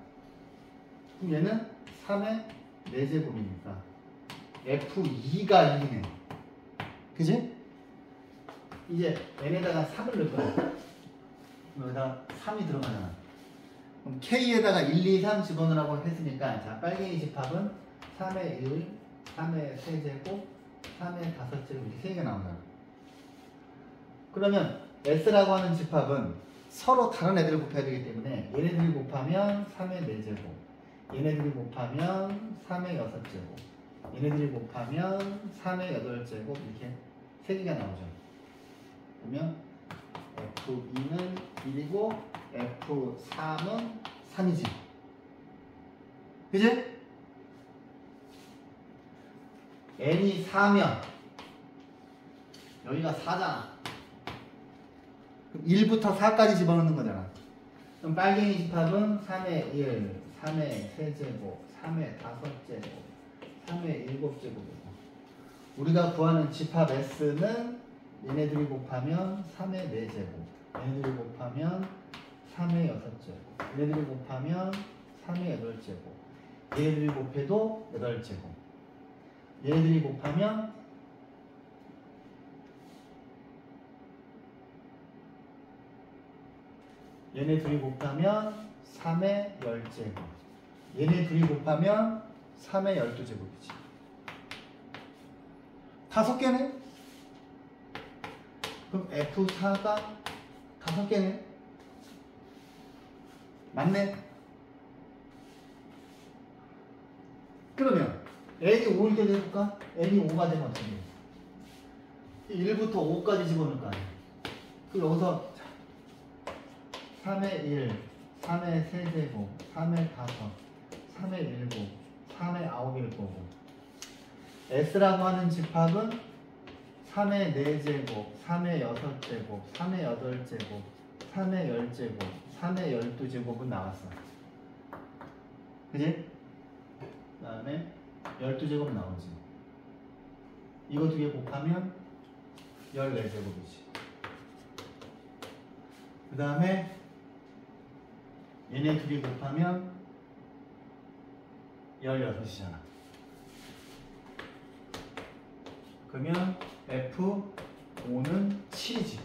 [SPEAKER 1] 그럼 얘는 3의 4제곱이니까 F2가 2네. 그지? 이제 n에다가 3을 넣을 거야. 여기다가 3이 들어가잖아. 그럼 K에다가 1, 2, 3 집어넣으라고 했으니까 자 빨갱이 집합은 3의 1, 3의 세제곱, 3의 5제곱 이렇게 3개가 나오잖아. 그러면 S라고 하는 집합은 서로 다른 애들을 곱해야 되기 때문에 얘네들이 곱하면 3의 4제곱, 얘네들이 곱하면 3의 6제곱, 얘네들이 곱하면 3의 8제곱 이렇게 3개가 나오죠. 그러면 F2는 1이고 F3은 3이지. 그지? n이 4면 여기가 4잖아. 그럼 1부터 4까지 집어넣는 거잖아. 그럼 빨갱이 집합은 3의 1, 3의 세제곱, 3의 5제곱, 3의 7제곱이고, 우리가 구하는 집합 S는 얘네들이 곱하면 3의 4제곱, 얘네들이 곱하면 3의 6제곱, 얘네들이 곱하면 3의 8제곱, 얘네들이 곱해도 8제곱, 얘네들이 곱하면 얘네 둘이 곱하면 3의 10제곱, 얘네 둘이 곱하면 3의 12제곱이지. 5개네? 그럼 F4가 5개네? 맞네? 그러면 n이 5일 때 해볼까? n이 5가 되면 어떻게 돼? 1부터 5까지 집어넣을 거 아니야. 그럼 여기서 3의 1, 3의 세제곱, 3의 5, 3의 7, 3의 9일 거고, S라고 하는 집합은 3의 4제곱, 3의 6제곱, 3의 8제곱, 3의 10제곱, 3의 12제곱은 나왔어. 그지? 그 다음에 12제곱 나오지. 이거 두 개 곱하면 14제곱이지. 그 다음에 얘네 둘이 곱하면 16이잖아. 그러면 F5는 7이지.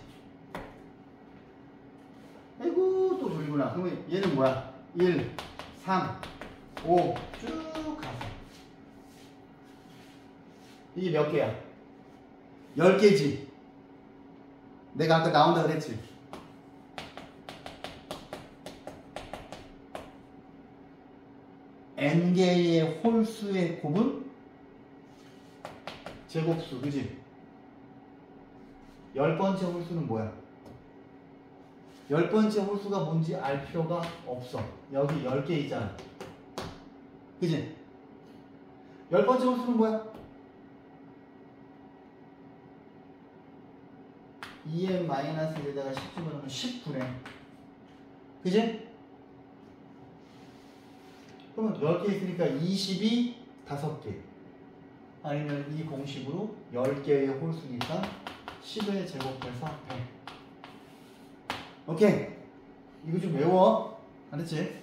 [SPEAKER 1] 아이고 또 돌리구나. 그러면 얘는 뭐야? 1, 3, 5 쭉 가서 이게 몇 개야? 10개지. 내가 아까 나온다 그랬지. n개의 홀수의 곱은 제곱수, 그지? 10번째 홀수는 뭐야? 10번째 홀수가 뭔지 알 필요가 없어. 여기 10개 있잖아. 그지? 10번째 홀수는 뭐야? 2n-1에다가 10 집어넣으면 19네. 그지? 그러면 10개 있으니까 20이 5개. 아니면 이 공식으로 10개의 홀수니까 10의 제곱해서 100. 오케이. 이거 좀 외워. 알았지?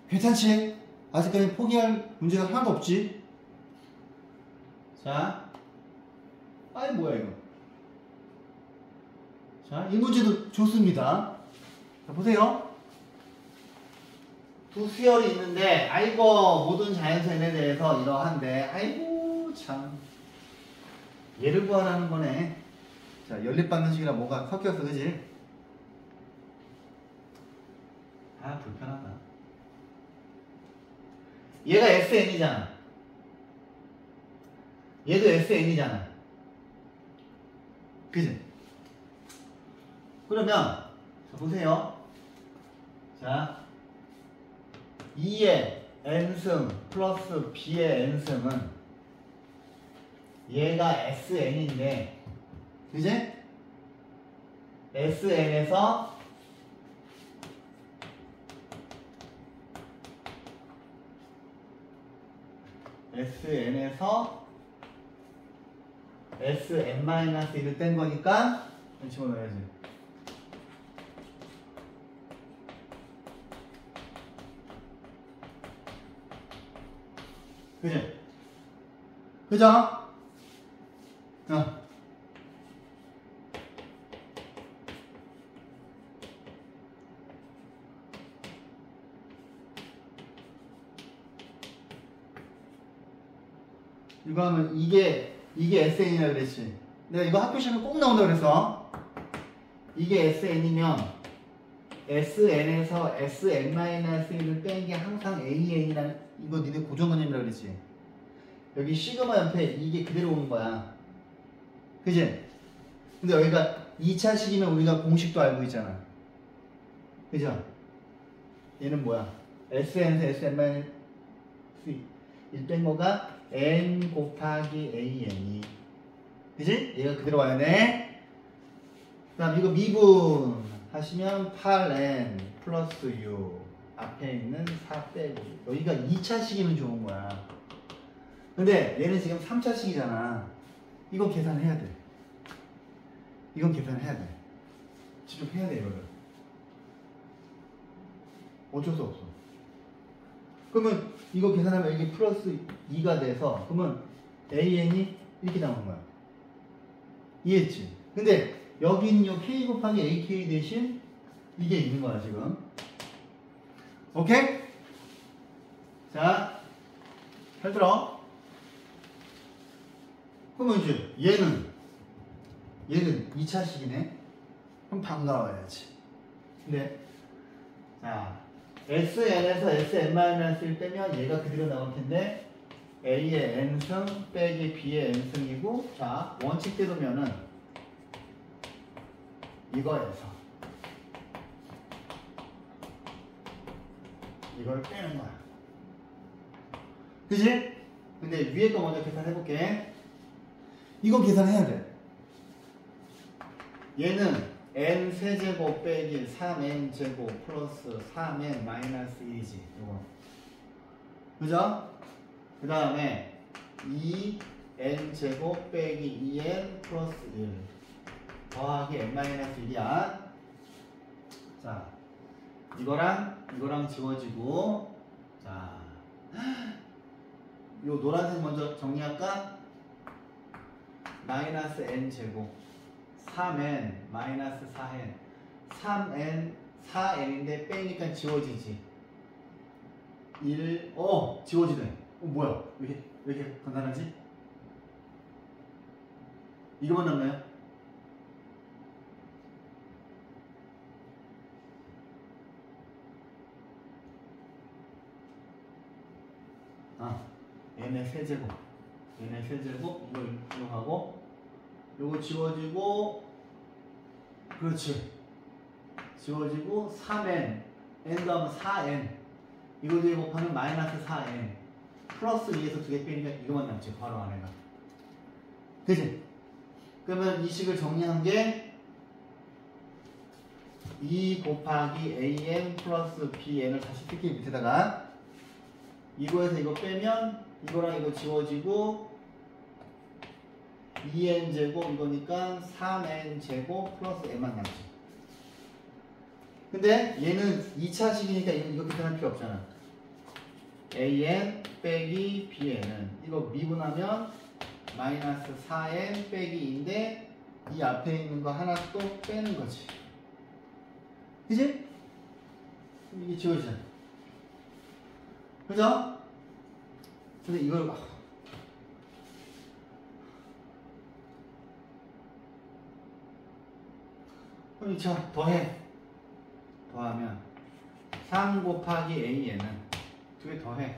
[SPEAKER 1] 괜찮지? 아직까지 포기할 문제가 하나도 없지? 자. 아이, 뭐야, 이거. 자, 이 문제도 좋습니다. 자, 보세요. 두 수열이 있는데, 아이고, 모든 자연수에 대해서 이러한데, 아이고, 참. 얘를 구하라는 거네. 자, 연립받는 식이라 뭐가 섞였어, 그지? 아, 불편하다. 얘가 SN이잖아. 얘도 SN이잖아. 그지? 그러면, 자, 보세요. 자, 2의 n승 플러스 b의 n승은 얘가 sn인데, 그지? sn에서 sn-1을 뺀 거니까 집어넣어야지. 그지? 그죠? 이거 하면 이게 SN이라 그랬지. 내가 이거 학교 시험에 꼭 나온다 그랬어. 이게 SN이면 SN에서 SN-1을 뺀 게 항상 AN이라는, 이거 니네 고정관념이라 그랬지. 여기 시그마 옆에 이게 그대로 오는 거야. 그지? 근데 여기가 2차식이면 우리가 공식도 알고 있잖아. 그죠? 얘는 뭐야? SN에서 SN-1 뺀 거가 N 곱하기 AN이. 그지? 얘가 그대로 와야 돼. 그 다음 이거 미분 하시면 8N 플러스 U 앞에 있는 4 빼고 여기가 2차식이면 좋은 거야. 근데 얘는 지금 3차식이잖아. 이건 계산해야 돼. 이건 계산해야 돼. 직접 해야 돼 이거를. 어쩔 수 없어. 그러면 이거 계산하면 여기 플러스 2가 돼서 그러면 AN이 이렇게 나오는 거야. 이해했지? 근데 여기 있는 요 K 곱하기 AK 대신 이게 있는 거야 지금. 오케이? 자, 잘 들어. 그러면 이제 얘는 2차식이네. 그럼 반가워야지. 근데 자, SN에서 SN-1 빼면 얘가 그대로 나올 텐데 A의 N승 빼기 B의 N승이고, 자, 원칙대로면은 이거에서 이걸 빼는 거야. 그치? 근데 위에 거 먼저 계산해볼게. 이거 계산해야 돼. 얘는 n 세제곱 빼기 3n 제곱 플러스 3n 마이너스 1이지. 이거. 그죠? 그 다음에 2n 제곱 빼기 2n 플러스 1 더하기 n 마이너스 1이야. 자, 이거랑 지워지고, 자, 요 노란색 먼저 정리할까? 마이너스 n 제곱 3n 마이너스 4n 3n 4n인데 빼니까 지워지지. 1 지워지네. 뭐야, 왜 이렇게 간단하지? 이거만 남나요? n의 세제곱 이거 이용하고 요거 지워지고, 그렇지, 지워지고 3n n 다음 4n 이거 뒤에 곱하면 마이너스 4n 플러스 2에서 2개 빼니까 이거만 남지. 바로 안에가. 그치? 그러면 이 식을 정리한 게 2 곱하기 an 플러스 bn을 다시 특히 밑에다가 이거에서 이거 빼면 이거랑 이거 지워지고 2n 제곱 이거니까 3n 제곱 플러스 n만 남지. 근데 얘는 2차식이니까 이거 계산할 필요 없잖아. an 빼기 bn은 이거 미분하면 마이너스 4n 빼기 2인데 이 앞에 있는 거 하나 또 빼는 거지. 그치? 이게 지워지잖아. 그죠? 근데 이걸 그럼 자, 더하면 3 곱하기 an은 2개 더해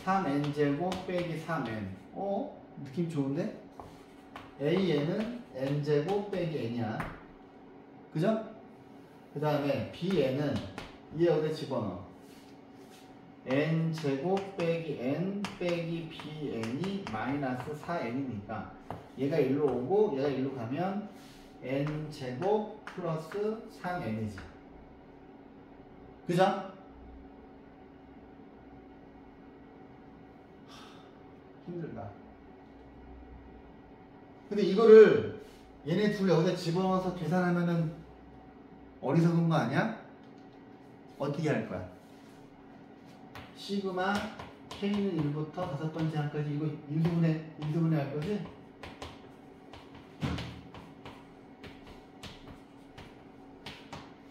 [SPEAKER 1] 3n 제곱 빼기 3n. 느낌 좋은데? an은 n 제곱 빼기 n이야. 그죠? 그 다음에 bn은 얘 여기다 집어넣어. n 제곱 빼기 n 빼기 bn이 마이너스 4n이니까 얘가 일로 오고 얘가 일로 가면 n 제곱 플러스 3n이지. 그죠? 힘들다. 근데 이거를 얘네 둘 여기다 집어넣어서 계산하면은 어리석은 거 아니야? 어떻게 할 거야? 시그마 K는 1부터 5번째 항까지 이거 인수분해 할 거지?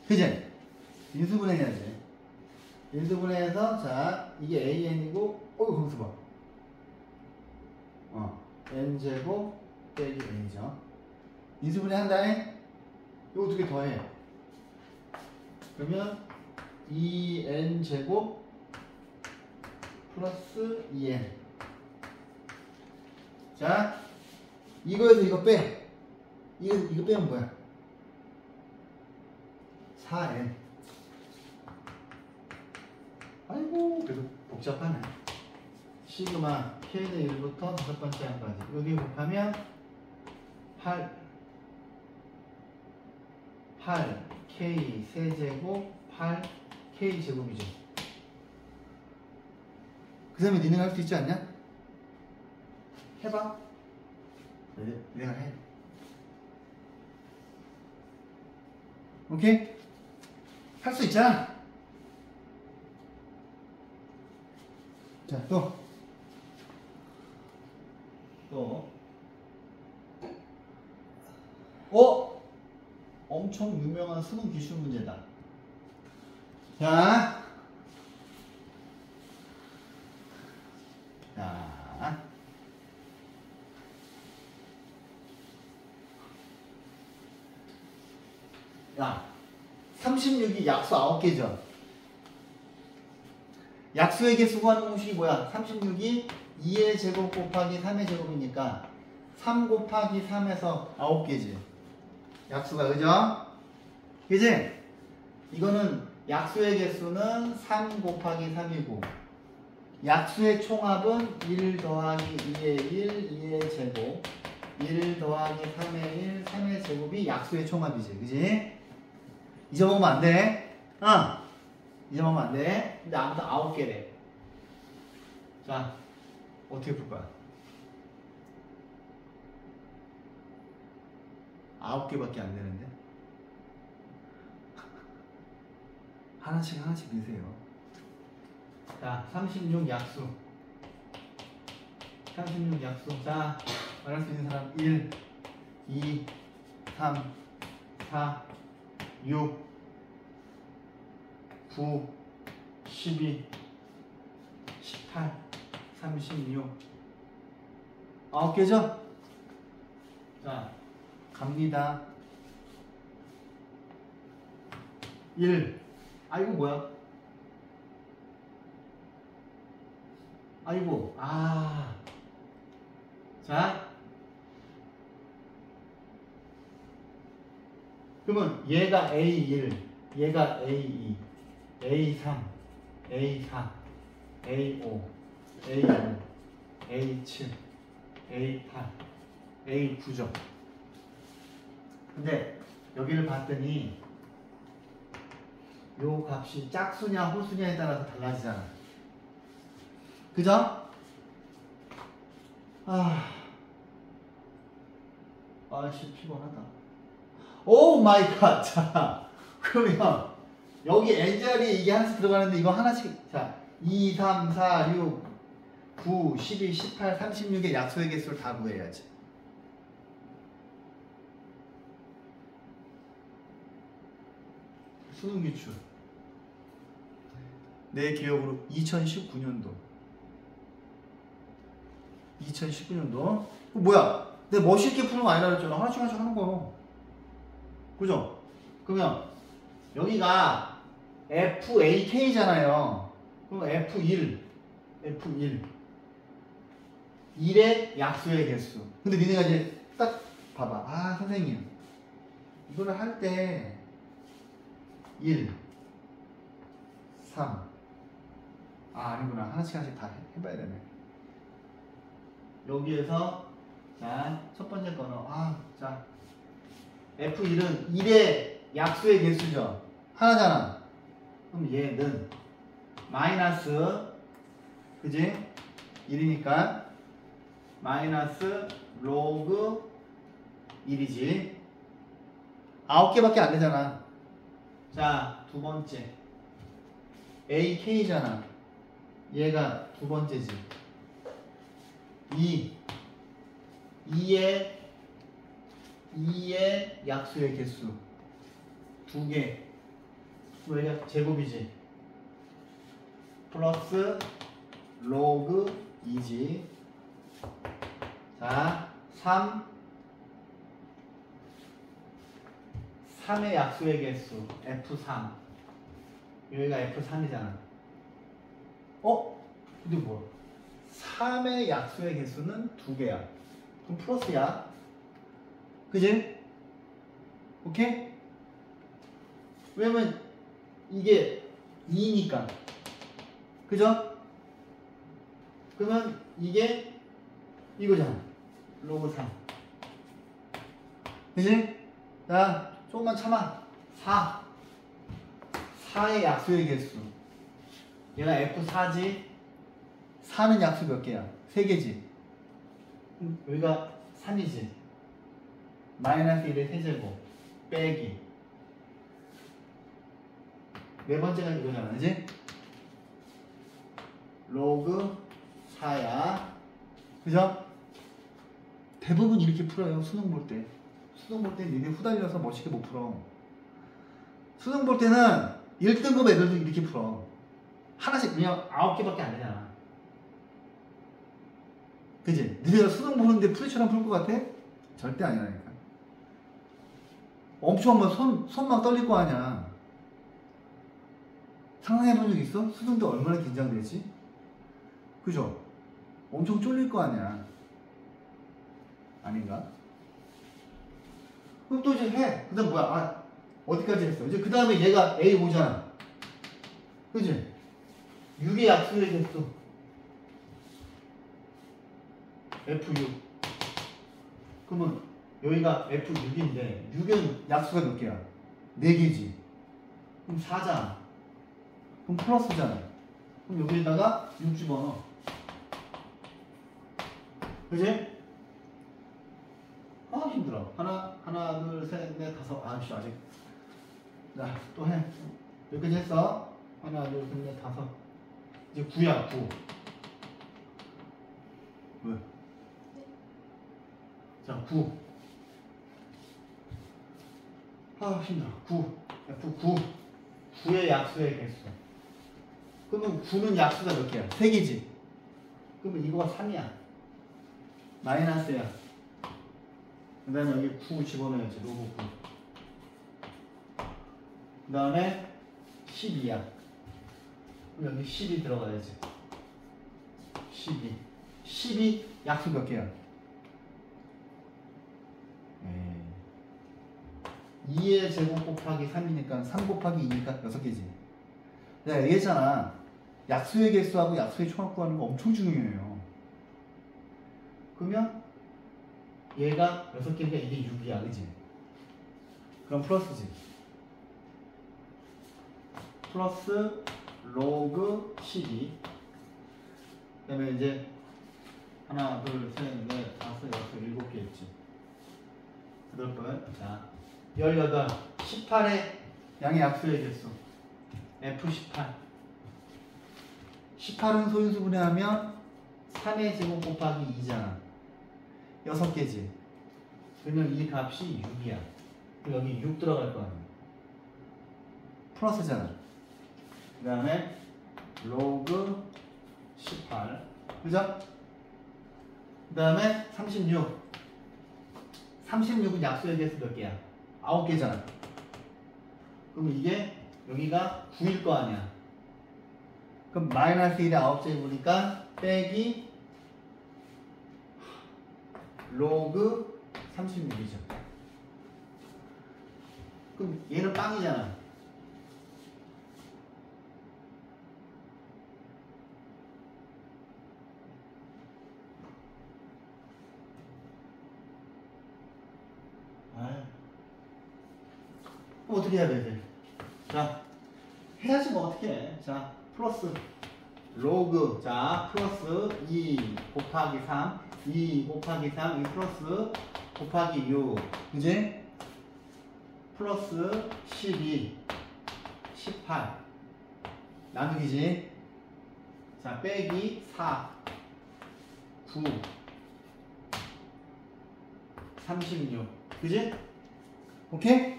[SPEAKER 1] 그지? 인수분해 해야지. 인수분해해서 자 이게 AN이고 거기서 봐. N제곱 빼기 N이죠. 인수분해 한 다음에 요거 2개 더해. 그러면 2N제곱 플러스 2N. 자, 이거에서 이거 빼. 이거 빼면 뭐야? 4N. 아이고 그래도 복잡하네. 시그마 K는 1부터 다섯 번째 항까지 여기 곱하면 8K 세제곱 8K 제곱이죠. 그 다음에 니네가 할 수 있지 않냐? 해봐. 내가 해. 오케이? 할 수 있잖아. 자, 또. 엄청 유명한 수능 기출 문제다. 자. 야, 36이 약수 9개죠. 약수의 개 수구하는 공식이 뭐야? 36이 2의 제곱 곱하기 3의 제곱이니까 3 곱하기 3에서 9개지. 약수가 그죠? 그지? 이거는 약수의 개수는 3 곱하기 3이고 약수의 총합은 1 더하기 2의 1, 2의 제곱 1 더하기 3의 1, 3의 제곱이 약수의 총합이지. 그지? 잊어먹으면 안 돼. 잊어먹으면 안 돼. 근데 아무튼 9개래. 자, 어떻게 풀 거야? 9개밖에 안 되는데? 하나씩 넣으세요. 자, 36 약수. 36 약수. 자, 말할 수 있는 사람 1, 2, 3, 4, 6, 9, 12, 18, 36. 9개죠? 자, 갑니다. 1. 아이고, 뭐야? 아이고, 자. 그러면 얘가 A1, 얘가 A2, A3, A4, A5, A6, A7, A8, A9죠. 근데 여기를 봤더니 요 값이 짝수냐 홀수냐에 따라서 달라지잖아. 그죠? 아씨 피곤하다. 오 마이 갓. 자, 그러면 여기 n자리에 이게 하나씩 들어가는데 이거 하나씩. 자, 2, 3, 4, 6, 9, 12, 18, 36의 약수의 개수를 다 구해야지. 수능 기출. 내 기억으로 2019년도. 2019년도. 뭐야? 내가 멋있게 푸는 거 아니라 그랬잖아. 하나씩 하는 거요. 그죠? 그러면 여기가 FAK잖아요. 그럼 F1. 1의 약수의 개수. 근데 니네가 이제 딱 봐봐. 선생님. 이거를 할 때 1, 3. 아니구나. 하나씩 다 해봐야 되네. 여기에서 자, 첫 번째 거는 자, F1은 1의 약수의 개수죠. 하나잖아. 그럼 얘는 마이너스, 그지? 1이니까 마이너스 로그 1이지. 9개밖에 안 되잖아. 자, 두 번째 AK잖아. 얘가 두 번째지. 2의 약수의 개수 2개. 얘가 제곱이지. 플러스 로그 2지. 자, 3의 약수의 개수 F3. 여기가 F3이잖아. 근데 뭐야? 3의 약수의 개수는 2개야. 그럼 플러스야. 그지? 오케이? 왜냐면 이게 2니까. 그죠? 그러면 이게 이거잖아. 로그 3. 그지? 자, 조금만 참아. 4. 4의 약수의 개수. 얘가 F4지. 4는 약수 몇 개야? 3개지. 여기가 3이지. 마이너스 1의 세제곱. 빼기. 네 번째가 이거잖아. 그지? 로그 4야. 그죠? 대부분 이렇게 풀어요. 수능 볼 때. 수능 볼 때 니네 후달려서 멋있게 못 풀어. 수능 볼 때는 1등급 애들도 이렇게 풀어. 하나씩 그냥 9개밖에 안 되잖아. 그지? 니네가 수능 보는데 풀이처럼 풀 것 같아? 절대 아니라니까. 엄청 막 손 막 떨릴 거 아니야. 상상해본 적 있어? 수능 때 얼마나 긴장되지? 그죠? 엄청 쫄릴 거 아니야. 아닌가? 그럼 또 이제 해. 그 다음 뭐야? 아, 어디까지 했어? 이제 그 다음에 얘가 A 오잖아. 그지? 6의 약수의 개수. F6. 그러면 여기가 F6인데 6은 약수가 몇 개야? 4개지. 그럼 4잖아. 그럼 플러스잖아. 그럼 여기에다가 6 집어넣어. 그지? 아 힘들어. 하나 둘 셋 넷 다섯. 아씨 아직. 자 또 해. 여기까지 했어. 하나 둘 셋 넷 다섯. 이제 9야 9. 왜? 자 9. 아 힘들어. 9. F9. 9의 약수의 개수. 그러면 9는 약수가 몇 개야? 3개지. 그러면 이거가 3이야. 마이너스야. 그 다음에 여기 9 집어넣어야지. 로그 9. 그 다음에 12야. 그럼 여기 12 들어가야지. 12. 12 약수 몇 개야? 2의 제곱 곱하기 3이니까 3 곱하기 2니까 6개지. 내가 얘기했잖아. 약수의 개수하고 약수의 총합 구하는 거 엄청 중요해요. 그러면 얘가 6개니까 이게 6이야. 그지? 그럼 플러스지. 플러스 로그 12. 그 다음에 이제 하나 둘 셋 넷 다섯 여섯 7개 있지. 8번. 자 18. 18의 양의 약수의 개수. F18. 18은 소인수분해하면 3의 제곱 곱하기 2잖아. 6개지. 그러면 이 값이 6이야. 여기 6 들어갈 거 아니야. 플러스잖아. 그 다음에 로그 18. 그죠? 그 다음에 36. 36은 약수의 개수 몇 개야? 9개잖아. 그럼 이게 여기가 9일 거 아니야. 그럼 마이너스 1에 9째 보니까 빼기 로그 36이죠. 그럼 얘는 빵이잖아. 어떻게 해야 되지? 자, 해야지 뭐 어떻게 해. 자, 플러스 로그. 자, 플러스 2 곱하기 3. 2 곱하기 3. 이 플러스 곱하기 6. 그지? 플러스 12. 18. 나누기지. 자, 빼기 4. 9. 36. 그지? 오케이?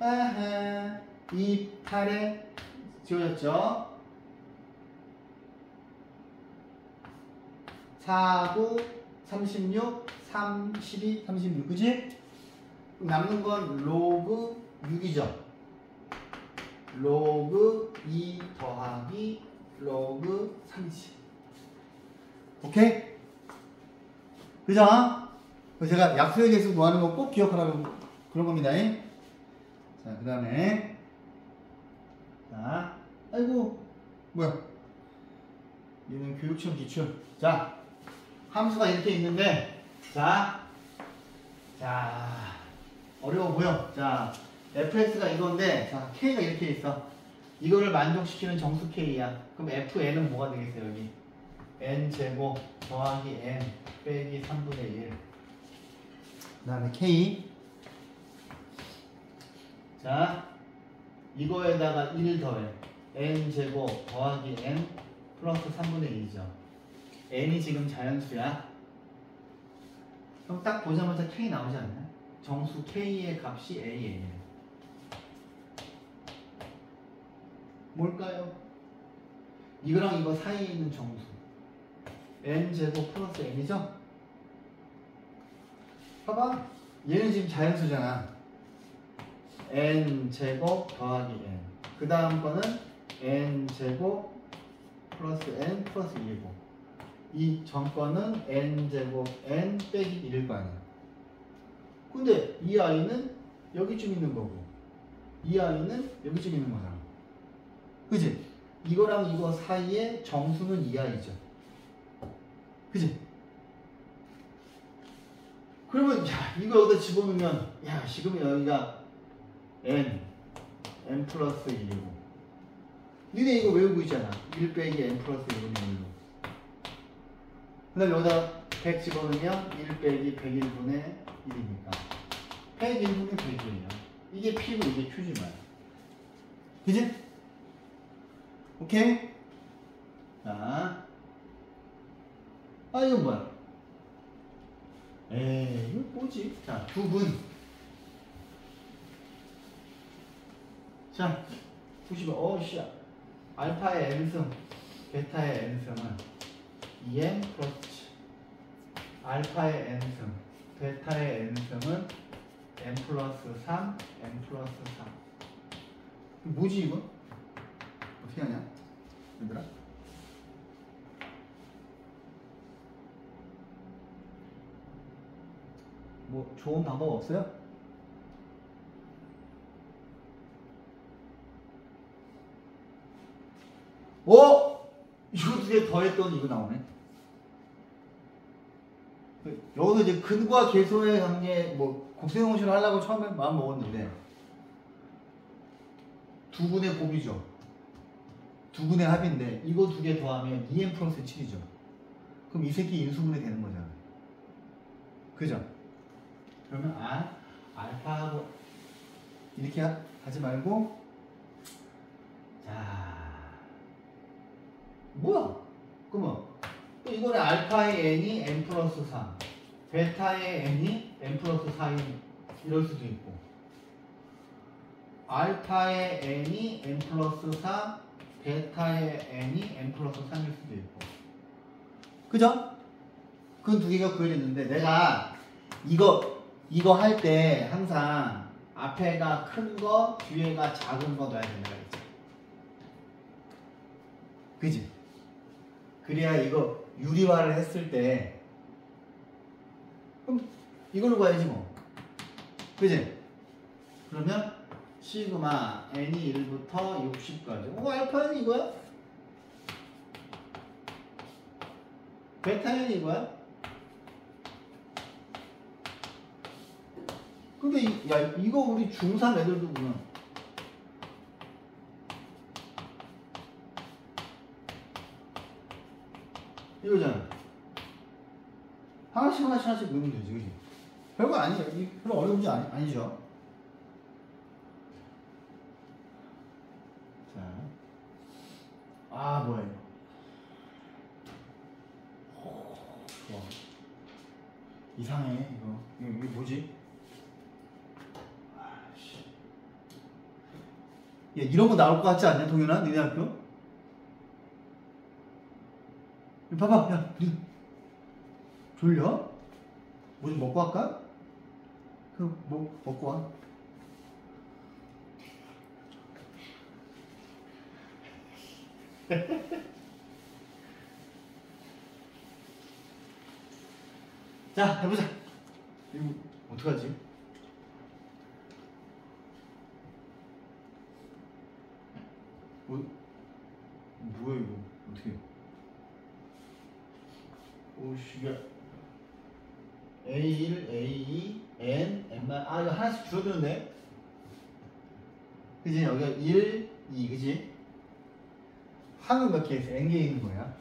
[SPEAKER 1] 아하. 2, 8에 지워졌죠? 4, 9, 36, 3, 12, 36. 그지? 남는 건 로그 6이죠? 로그 2 더하기 로그 3이지. 오케이? 그죠? 제가 약수의 개수 구하는 거 꼭 기억하라고 그런 겁니다. 자, 그 다음에 자, 아이고 뭐야 얘는 교육청 기출. 자, 함수가 이렇게 있는데, 자, 어려워 보여. 자, fx가 이건데, 자, k가 이렇게 있어. 이거를 만족시키는 정수 k야. 그럼 fn은 뭐가 되겠어요, 여기? n제곱 더하기 n 빼기 3분의 1. 그 다음에 k. 자, 이거에다가 1 더해. n제곱 더하기 n 플러스 3분의 1이죠. n이 지금 자연수야. 그럼 딱 보자마자 k 나오지 않나요? 정수 k의 값이 an이에요. 뭘까요? 이거랑 이거 사이에 있는 정수 n제곱 플러스 n이죠? 봐봐, 얘는 지금 자연수잖아. n제곱 더하기 n. 그 다음 거는 n제곱 플러스 n 플러스 1이고, 이 전 거는 n제곱 n 빼기 1일 거 아니야. 근데 이 아이는 여기쯤 있는 거고, 이 아이는 여기쯤 있는 거잖아. 그치? 이거랑 이거 사이에 정수는 이 아이죠. 그치? 그러면 야, 이거 여기다 집어넣으면, 야, 지금 여기가 n 플러스 1이고, 니네 이거 외우고 있잖아. 1 빼기 n 플러스 1은 1로. 그 다음에 여기다 100 집어넣으면 1 빼기 101분의 1이니까 101분의 100이에요. 이게 P고 이게 Q지만. 그지? 오케이? 자, 이건 뭐야? 에이, 이거 뭐지? 자, 두 분. 자, 보시면, 씨. 알파의 n승, 베타의 n승은 2n 플러스 알파의 n승, 베타의 n승은 n 플러스 3, n 플러스 3. 뭐지 이거? 어떻게 하냐? 얘들아? 뭐 좋은 방법 없어요? 이거 두 개 더했더니 이거 나오네. 여기서 이제 근과 계소의 관계, 뭐 곱셈공식을 하려고 처음에 마음 먹었는데 두 분의 곱이죠. 두 분의 합인데 이거 두 개 더하면 2n 플러스 7이죠. 그럼 이 새끼 인수분해 되는 거잖아. 그죠? 그러면 알파하고 이렇게 하지 말고, 자, 뭐야? 그러면 또 이거는 알파의 n이 n 플러스 3, 베타의 n이 n 플러스 4인 이럴 수도 있고, 알파의 n이 n 플러스 4, 베타의 n이 n 플러스 3일 수도 있고. 그죠? 그 두 개가 구해졌는데, 내가 이거 할 때 항상 앞에가 큰 거, 뒤에가 작은 거 넣어야 된다 그랬지. 그지? 그래야 이거 유리화를 했을 때, 그럼 이걸로 가야지 뭐. 그지? 그러면 시그마 n이 1부터 60까지. 알파는 이거야? 베타는 이거야? 근데 이거 우리 중3 애들도 보면 이거잖아. 하나씩 넣으면 되지, 그지? 별거 아니에요. 별로 어려운 문제 아니죠. 자, 뭐야 이거? 좋아. 이상해 이거 뭐지? 야, 이런 거 나올 것 같지 않냐, 동현아? 니네 학교? 봐봐, 야, 니 졸려? 뭐 좀 먹고 할까? 뭐 먹고 와. 자, 해보자. 이거 어떡하지? 뭐야 이거 어떻게? 오시게 A1, A2, N, N 아 이거 하나씩 줄어드는데? 그지? 여기가 1, 2 그지? 항은 몇 개 있어? N개 있는 거야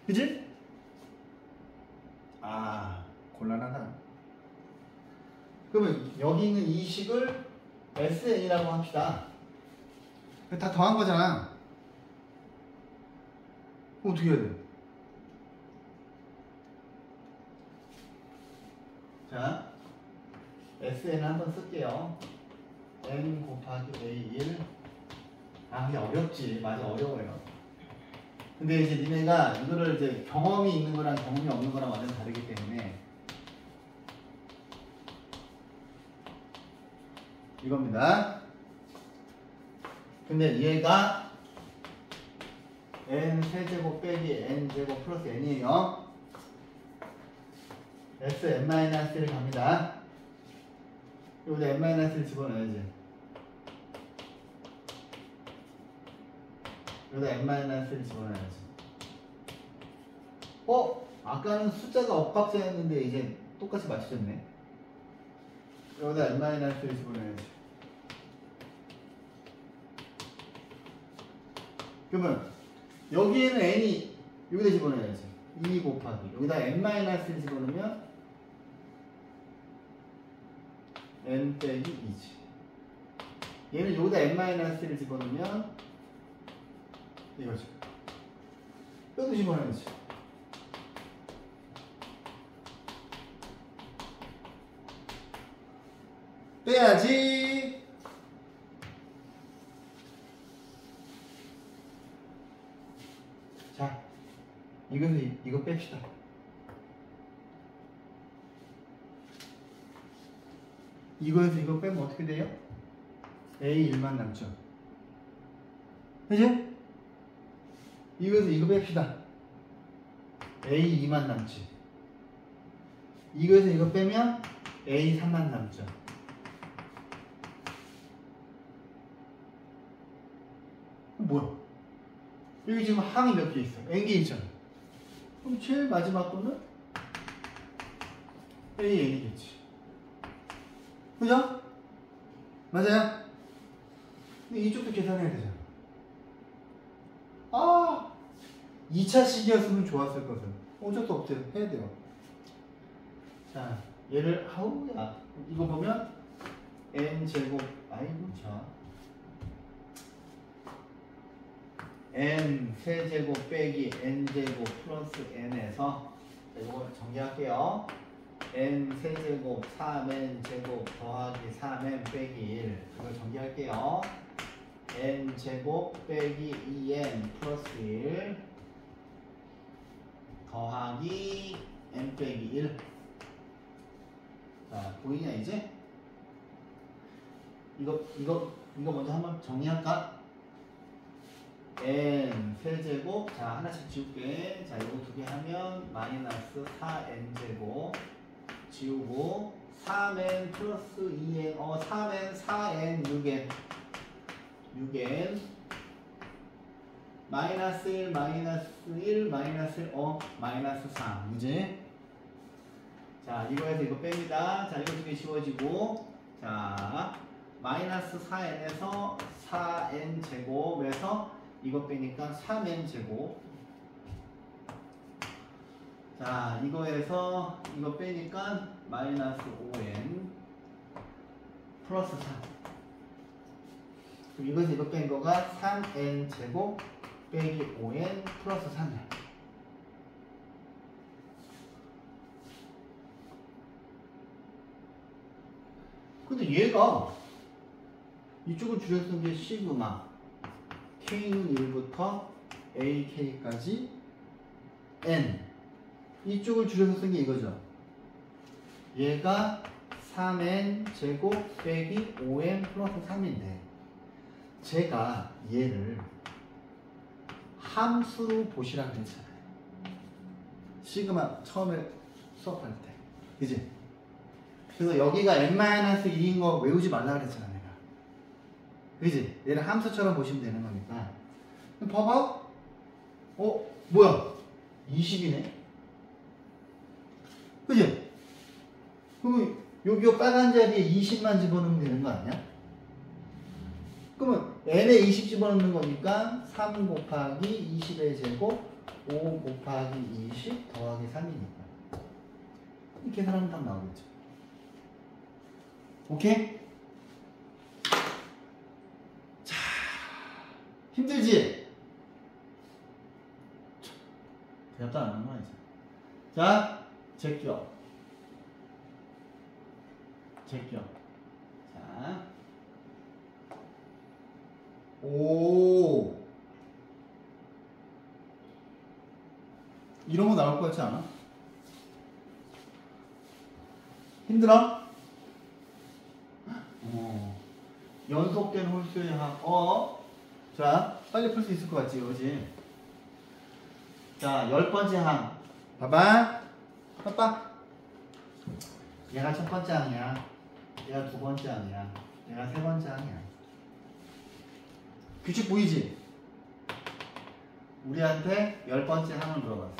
[SPEAKER 1] 그지? 아 곤란하다. 그러면 여기 있는 이 식을 SN이라고 합시다. 다 더한 거잖아. 그럼 어떻게 해야 돼? 자, SN을 한번 쓸게요. N 곱하기 A1. 아, 근데 어렵지. 맞아, 어려워요. 근데 이제 니네가 이거를 이제 경험이 있는 거랑 경험이 없는 거랑 완전 다르기 때문에 이겁니다. 근데 얘가 n 세제곱 빼기 n 제곱 플러스 n이에요. s n-1을 갑니다. 여기다 n-1을 집어넣어야지. 여기다 n-1을 집어넣어야지. 아까는 숫자가 엇박자였는데 이제 똑같이 맞춰졌네. 여기다 n-1을 집어넣어야지. 그러면 여기에는 n이 여기다 집어넣어야지. 2 곱하기 여기다 n-를 집어넣으면 n 빼기 2지. 얘는 여기다 n-를 집어넣으면 이거지. 여기도 집어넣어야지. 빼야지. 자, 이거 뺍시다. 이거에서 이거 빼면 어떻게 돼요? A1만 남죠. 그지? 이거에서 이거 뺍시다. A2만 남지. 이거에서 이거 빼면 A3만 남죠. 뭐야? 여기 지금 항이 몇 개 있어? n개 있잖아. 그럼 제일 마지막 거는 AN이겠지. 그죠? 맞아요? 근데 이쪽도 계산해야 되잖아. 2차식이었으면 좋았을 것은. 어쩔 수 없죠. 해야 돼요. 자, 얘를, 야. 이거 보면, n제곱, 아이고, 자. n 세제곱 빼기 n제곱 플러스 n에서, 이거 정리할게요. n 세제곱 3n 제곱 더하기 3n 빼기 1. 이걸 정리할게요. n 제곱 빼기 2n 플러스 1 더하기 n 빼기 1. 자, 보이냐 이제? 이거 먼저 한번 정리할까? n 세제곱, 자 하나씩 지울게. 자 이거 두 개 하면 마이너스 4n 제곱 지우고 3n 플러스 2n 3n 4n 6n 마이너스 1 마이너스 1 마이너스 1 마이너스 3 이제 자 이거에서 이거 뺍니다. 자 이거 두 개 지워지고 자 마이너스 4n에서 4n 제곱에서 이거 빼니까 3n 제곱. 자 이거에서 이거 빼니까 마이너스 5n 플러스 3. 그럼 이거에서 이거 뺀 거가 3n 제곱 빼기 5n 플러스 3이야. 근데 얘가 이쪽을 줄여서 쓴 게 시그마 K는 1부터 AK까지 N 이쪽을 줄여서 쓴 게 이거죠. 얘가 3N 제곱 빼기 5N 플러스 3인데 제가 얘를 함수로 보시라 그랬잖아요. 시그마 처음에 수업할 때 그지? 그래서 여기가 n-1인 거 외우지 말라 그랬잖아 내가. 그지? 얘를 함수처럼 보시면 되는 거니까. 봐봐. 뭐야? 20이네. 그지? 그러면 여기 빨간 자리에 20만 집어넣으면 되는 거 아니야? 그러면 n에 20 집어넣는 거니까 3 곱하기 20의 제곱 5 곱하기 20 더하기 3이니까 이 계산하면 딱 나오겠죠. 오케이? 자, 힘들지? 대답도 안 하는 거야 이제. 자, 제껴. 자, 오, 이런 거 나올 것 같지 않아? 힘들어? 연속된 홀수의 합. 자, 빨리 풀 수 있을 것 같지, 그지? 자, 10번째 항. 봐봐. 얘가 첫 번째 항이야. 얘가 두 번째 항이야. 얘가 세 번째 항이야. 규칙 보이지? 우리한테 10번째 항을 물어봤어.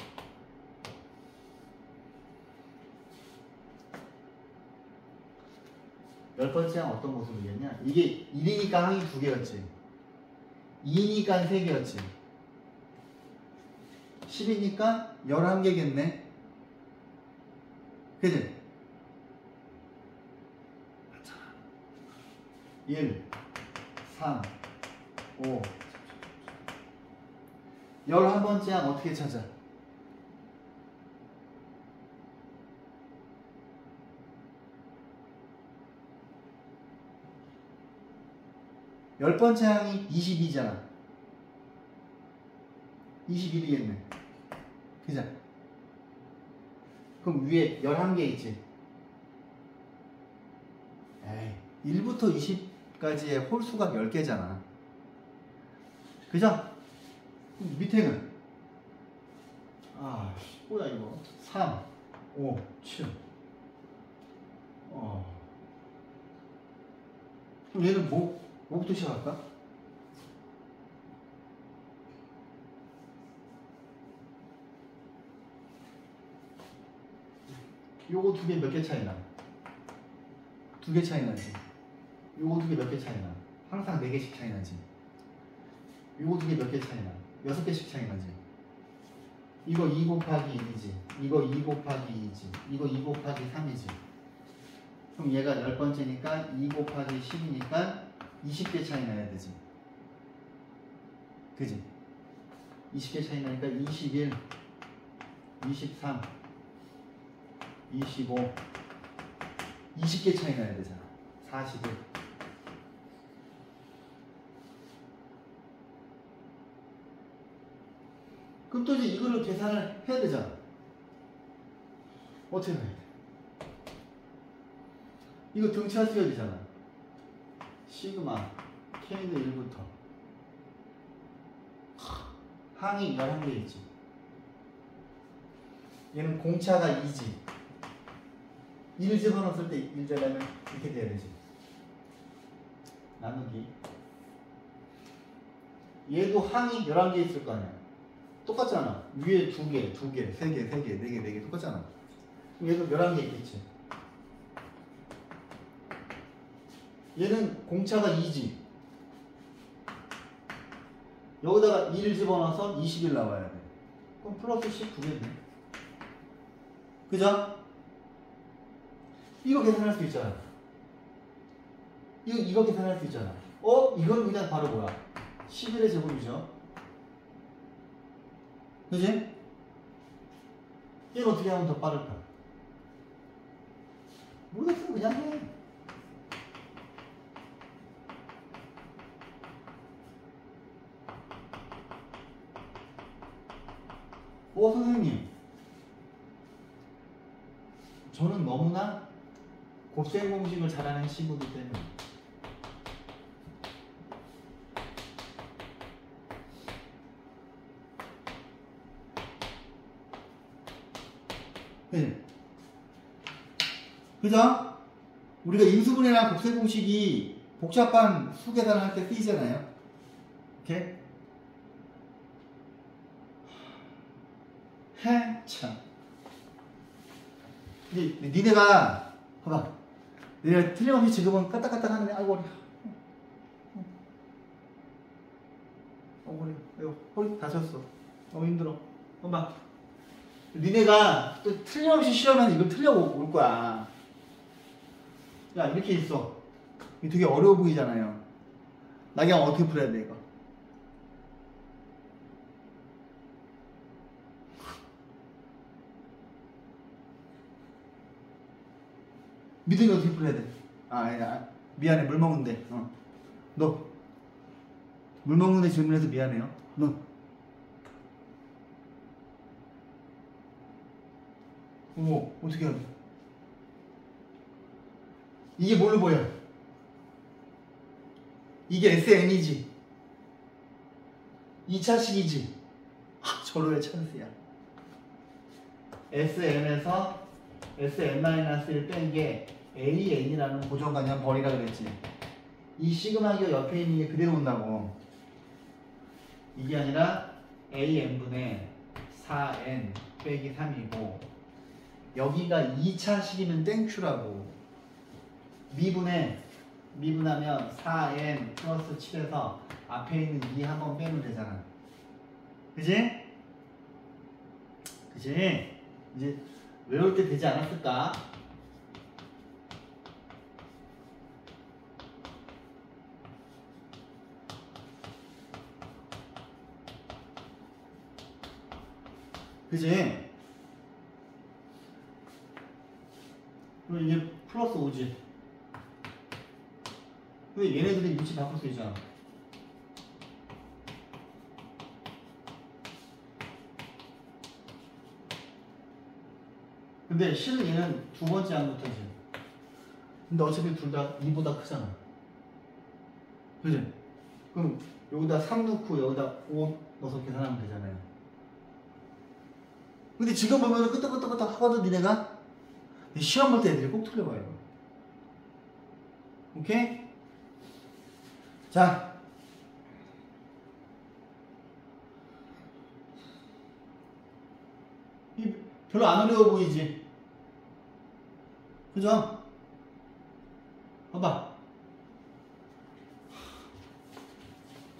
[SPEAKER 1] 열 번째 항 어떤 것으로 이겼냐? 이게 1이니까 항이 2개였지. 2니까 3개였지. 10이니까 11개겠네. 그지? 1, 3, 5. 11번째 항 어떻게 찾아? 열 번째 항이 22잖아. 21이겠네. 그죠? 그럼 위에 11개 있지? 에이, 1부터 20까지의 홀수가 10개잖아. 그죠? 밑에는 뭐야 이거 3, 5, 7 그럼 얘는 뭐부터 시작할까? 요거 두 개 몇 개 차이 나? 2개 차이 나지. 요거 두 개 몇 개 차이 나? 항상 4개씩 차이 나지. 요거 두 개 몇 개 차이 나? 6개씩 차이 나지. 이거 2 곱하기 1이지. 이거 2 곱하기 2지. 이거 2 곱하기 3이지. 그럼 얘가 10번째니까 2 곱하기 10이니까 20개 차이 나야 되지. 그지? 20개 차이 나니까 21, 23, 25, 20개 차이 나야 되잖아. 41. 그럼 또 이제 이거를 계산을 해야 되잖아. 어떻게 해야 돼? 이거 등차 수열이되잖아 시그마 K는 1부터 항이 11개 있지. 얘는 공차가 2지. 1을 집어넣었을 때 1 되려면 이렇게 돼야 되지. 나누기. 얘도 항이 11개 있을 거 아니야. 똑같잖아. 위에 2개, 2개, 3개, 3개, 4개, 4개 똑같잖아. 얘도 11개 있겠지. 얘는 공차가 2지. 여기다가 1을 집어넣어서 20일 나와야 돼. 그럼 플러스 19겠네. 그죠? 이거 계산할 수 있잖아. 이거 계산할 수 있잖아. 이건 그냥 바로 뭐야? 11의 제곱이죠. 그지? 얘는 어떻게 하면 더 빠를까? 모르겠으면 그냥 해. 선생님. 저는 너무나 곱셈 공식을 잘하는 친구이기 때문에. 네. 그죠? 우리가 인수분해나 곱셈 공식이 복잡한 수 계산을 할 때 쓰이잖아요. 오케이? 헤, 참. 근데 니네가 봐봐. 니네가 틀림없이 지금은 까딱까딱 하는데 아이고 허리. 허리. 아이고 허리 다쳤어. 너무 힘들어. 봐봐. 니네가 또 틀림없이 시험에서 이거 틀려고 올 거야. 야 이렇게 있어. 이게 되게 어려워 보이잖아요. 나경 어떻게 풀어야 돼 이거? 믿음이 어떻게 풀어야 돼? 미안해 물 먹는데. 너 물 먹는데 질문해서 미안해요. 너 어머 어떻게 해야 돼? 이게 뭘로 보여? 이게 SN이지 2차식이지. 절호의 찬스야. SN에서 SN-1 뺀 게 AN이라는 고정관념 버리라 그랬지. 이 시그마기가 옆에 있는 게 그대로 온다고. 이게 아니라 AN분의 4N 빼기 3이고 여기가 2차식이면 땡큐라고. 미분하면 4N 플러스 7에서 앞에 있는 2 한번 빼면 되잖아. 그지? 그지? 이제 외울 때 되지 않았을까? 그지? 그럼 이게 플러스 5지. 근데 얘네들이 위치 바꿀 수 있잖아. 근데 실은 얘는 두 번째 항부터지. 근데 어차피 둘 다 2보다 크잖아. 그지? 그럼 여기다 3 넣고 여기다 5 넣어서 계산하면 되잖아요. 근데 지금 보면은 끄떡끄떡끄떡 하거든 니네가? 시험 볼 때 애들이 꼭 틀려봐요. 오케이? 자. 별로 안 어려워 보이지? 그죠? 봐봐.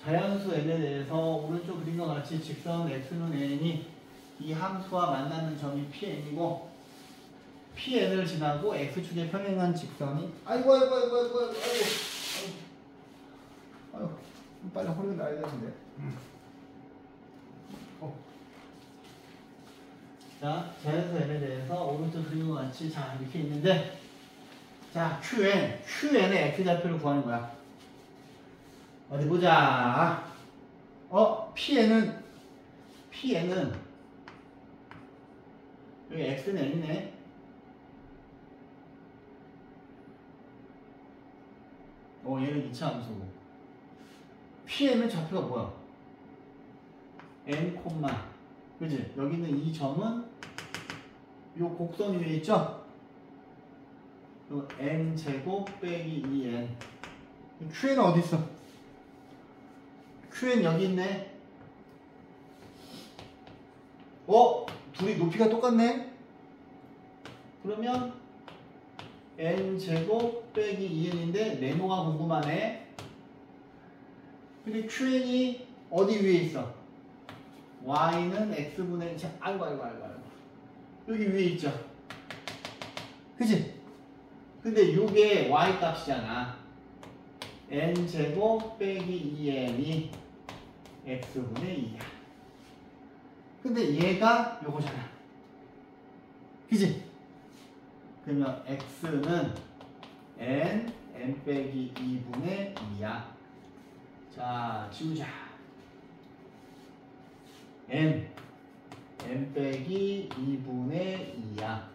[SPEAKER 1] 자연수 n에 대해서 오른쪽 그림과 같이 직선 x는 n이 이 함수와 만나는 점이 pn이고 pn을 지나고 x축에 평행한 직선이 아이고 빨리 허리가 나야 되는데. 자, 자연수 n에 대해서 오른쪽 그림과 같이 자 이렇게 있는데 자 qn의 x좌표를 구하는 거야. 어디 보자. pn은 여기 x는 n이네. 얘는 2차 함수고. pn은 좌표가 뭐야? n, 그지? 여기 있는 이 점은 요 곡선 위에 있죠? 요 n 제곱 빼기 2n. qn은 어디 있어? qn 여기 있네. 둘이 높이가 똑같네? 그러면 n제곱 빼기 2n인데 네모가 궁금하네. 근데 qn이 어디 위에 있어? y는 x분의 아이고 여기 위에 있죠? 그치? 근데 요게 y 값이잖아. n제곱 빼기 2n이 x분의 2야. 근데 얘가 요거잖아. 그치? 그러면 x는 n 빼기 2분의 2야. 자, 지우자. n 빼기 2분의 2야.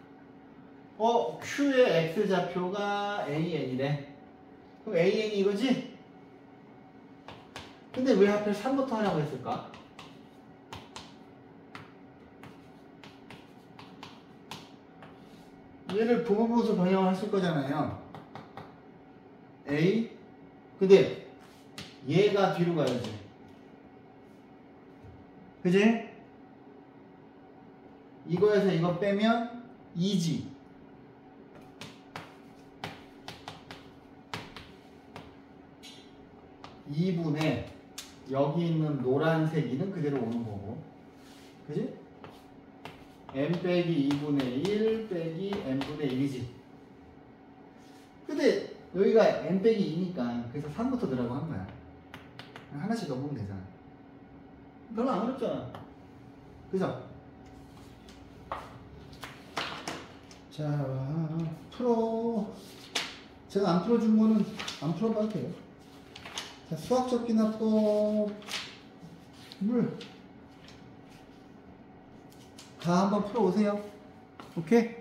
[SPEAKER 1] q의 x좌표가 an이래. 그럼 an이 이거지? 근데 왜 하필 3부터 하라고 했을까? 얘를 부분분수 변형을 했을 거잖아요. A. 근데 얘가 뒤로 가야지. 그지? 이거에서 이거 빼면 2지. 2분의 여기 있는 노란색 2는 그대로 오는 거고, 그지? m 빼기 2분의 1 빼기 n분의 1이지. 근데 여기가 n 빼기 2니까 그래서 3부터 넣으라고 한 거야. 하나씩 넣으면 되잖아. 별로 안 어렵잖아. 그죠? 자, 풀어. 제가 안 풀어준 거는 안 풀어봐도 돼요. 자, 수학적 기납법 물 다 한번 풀어오세요. 오케이?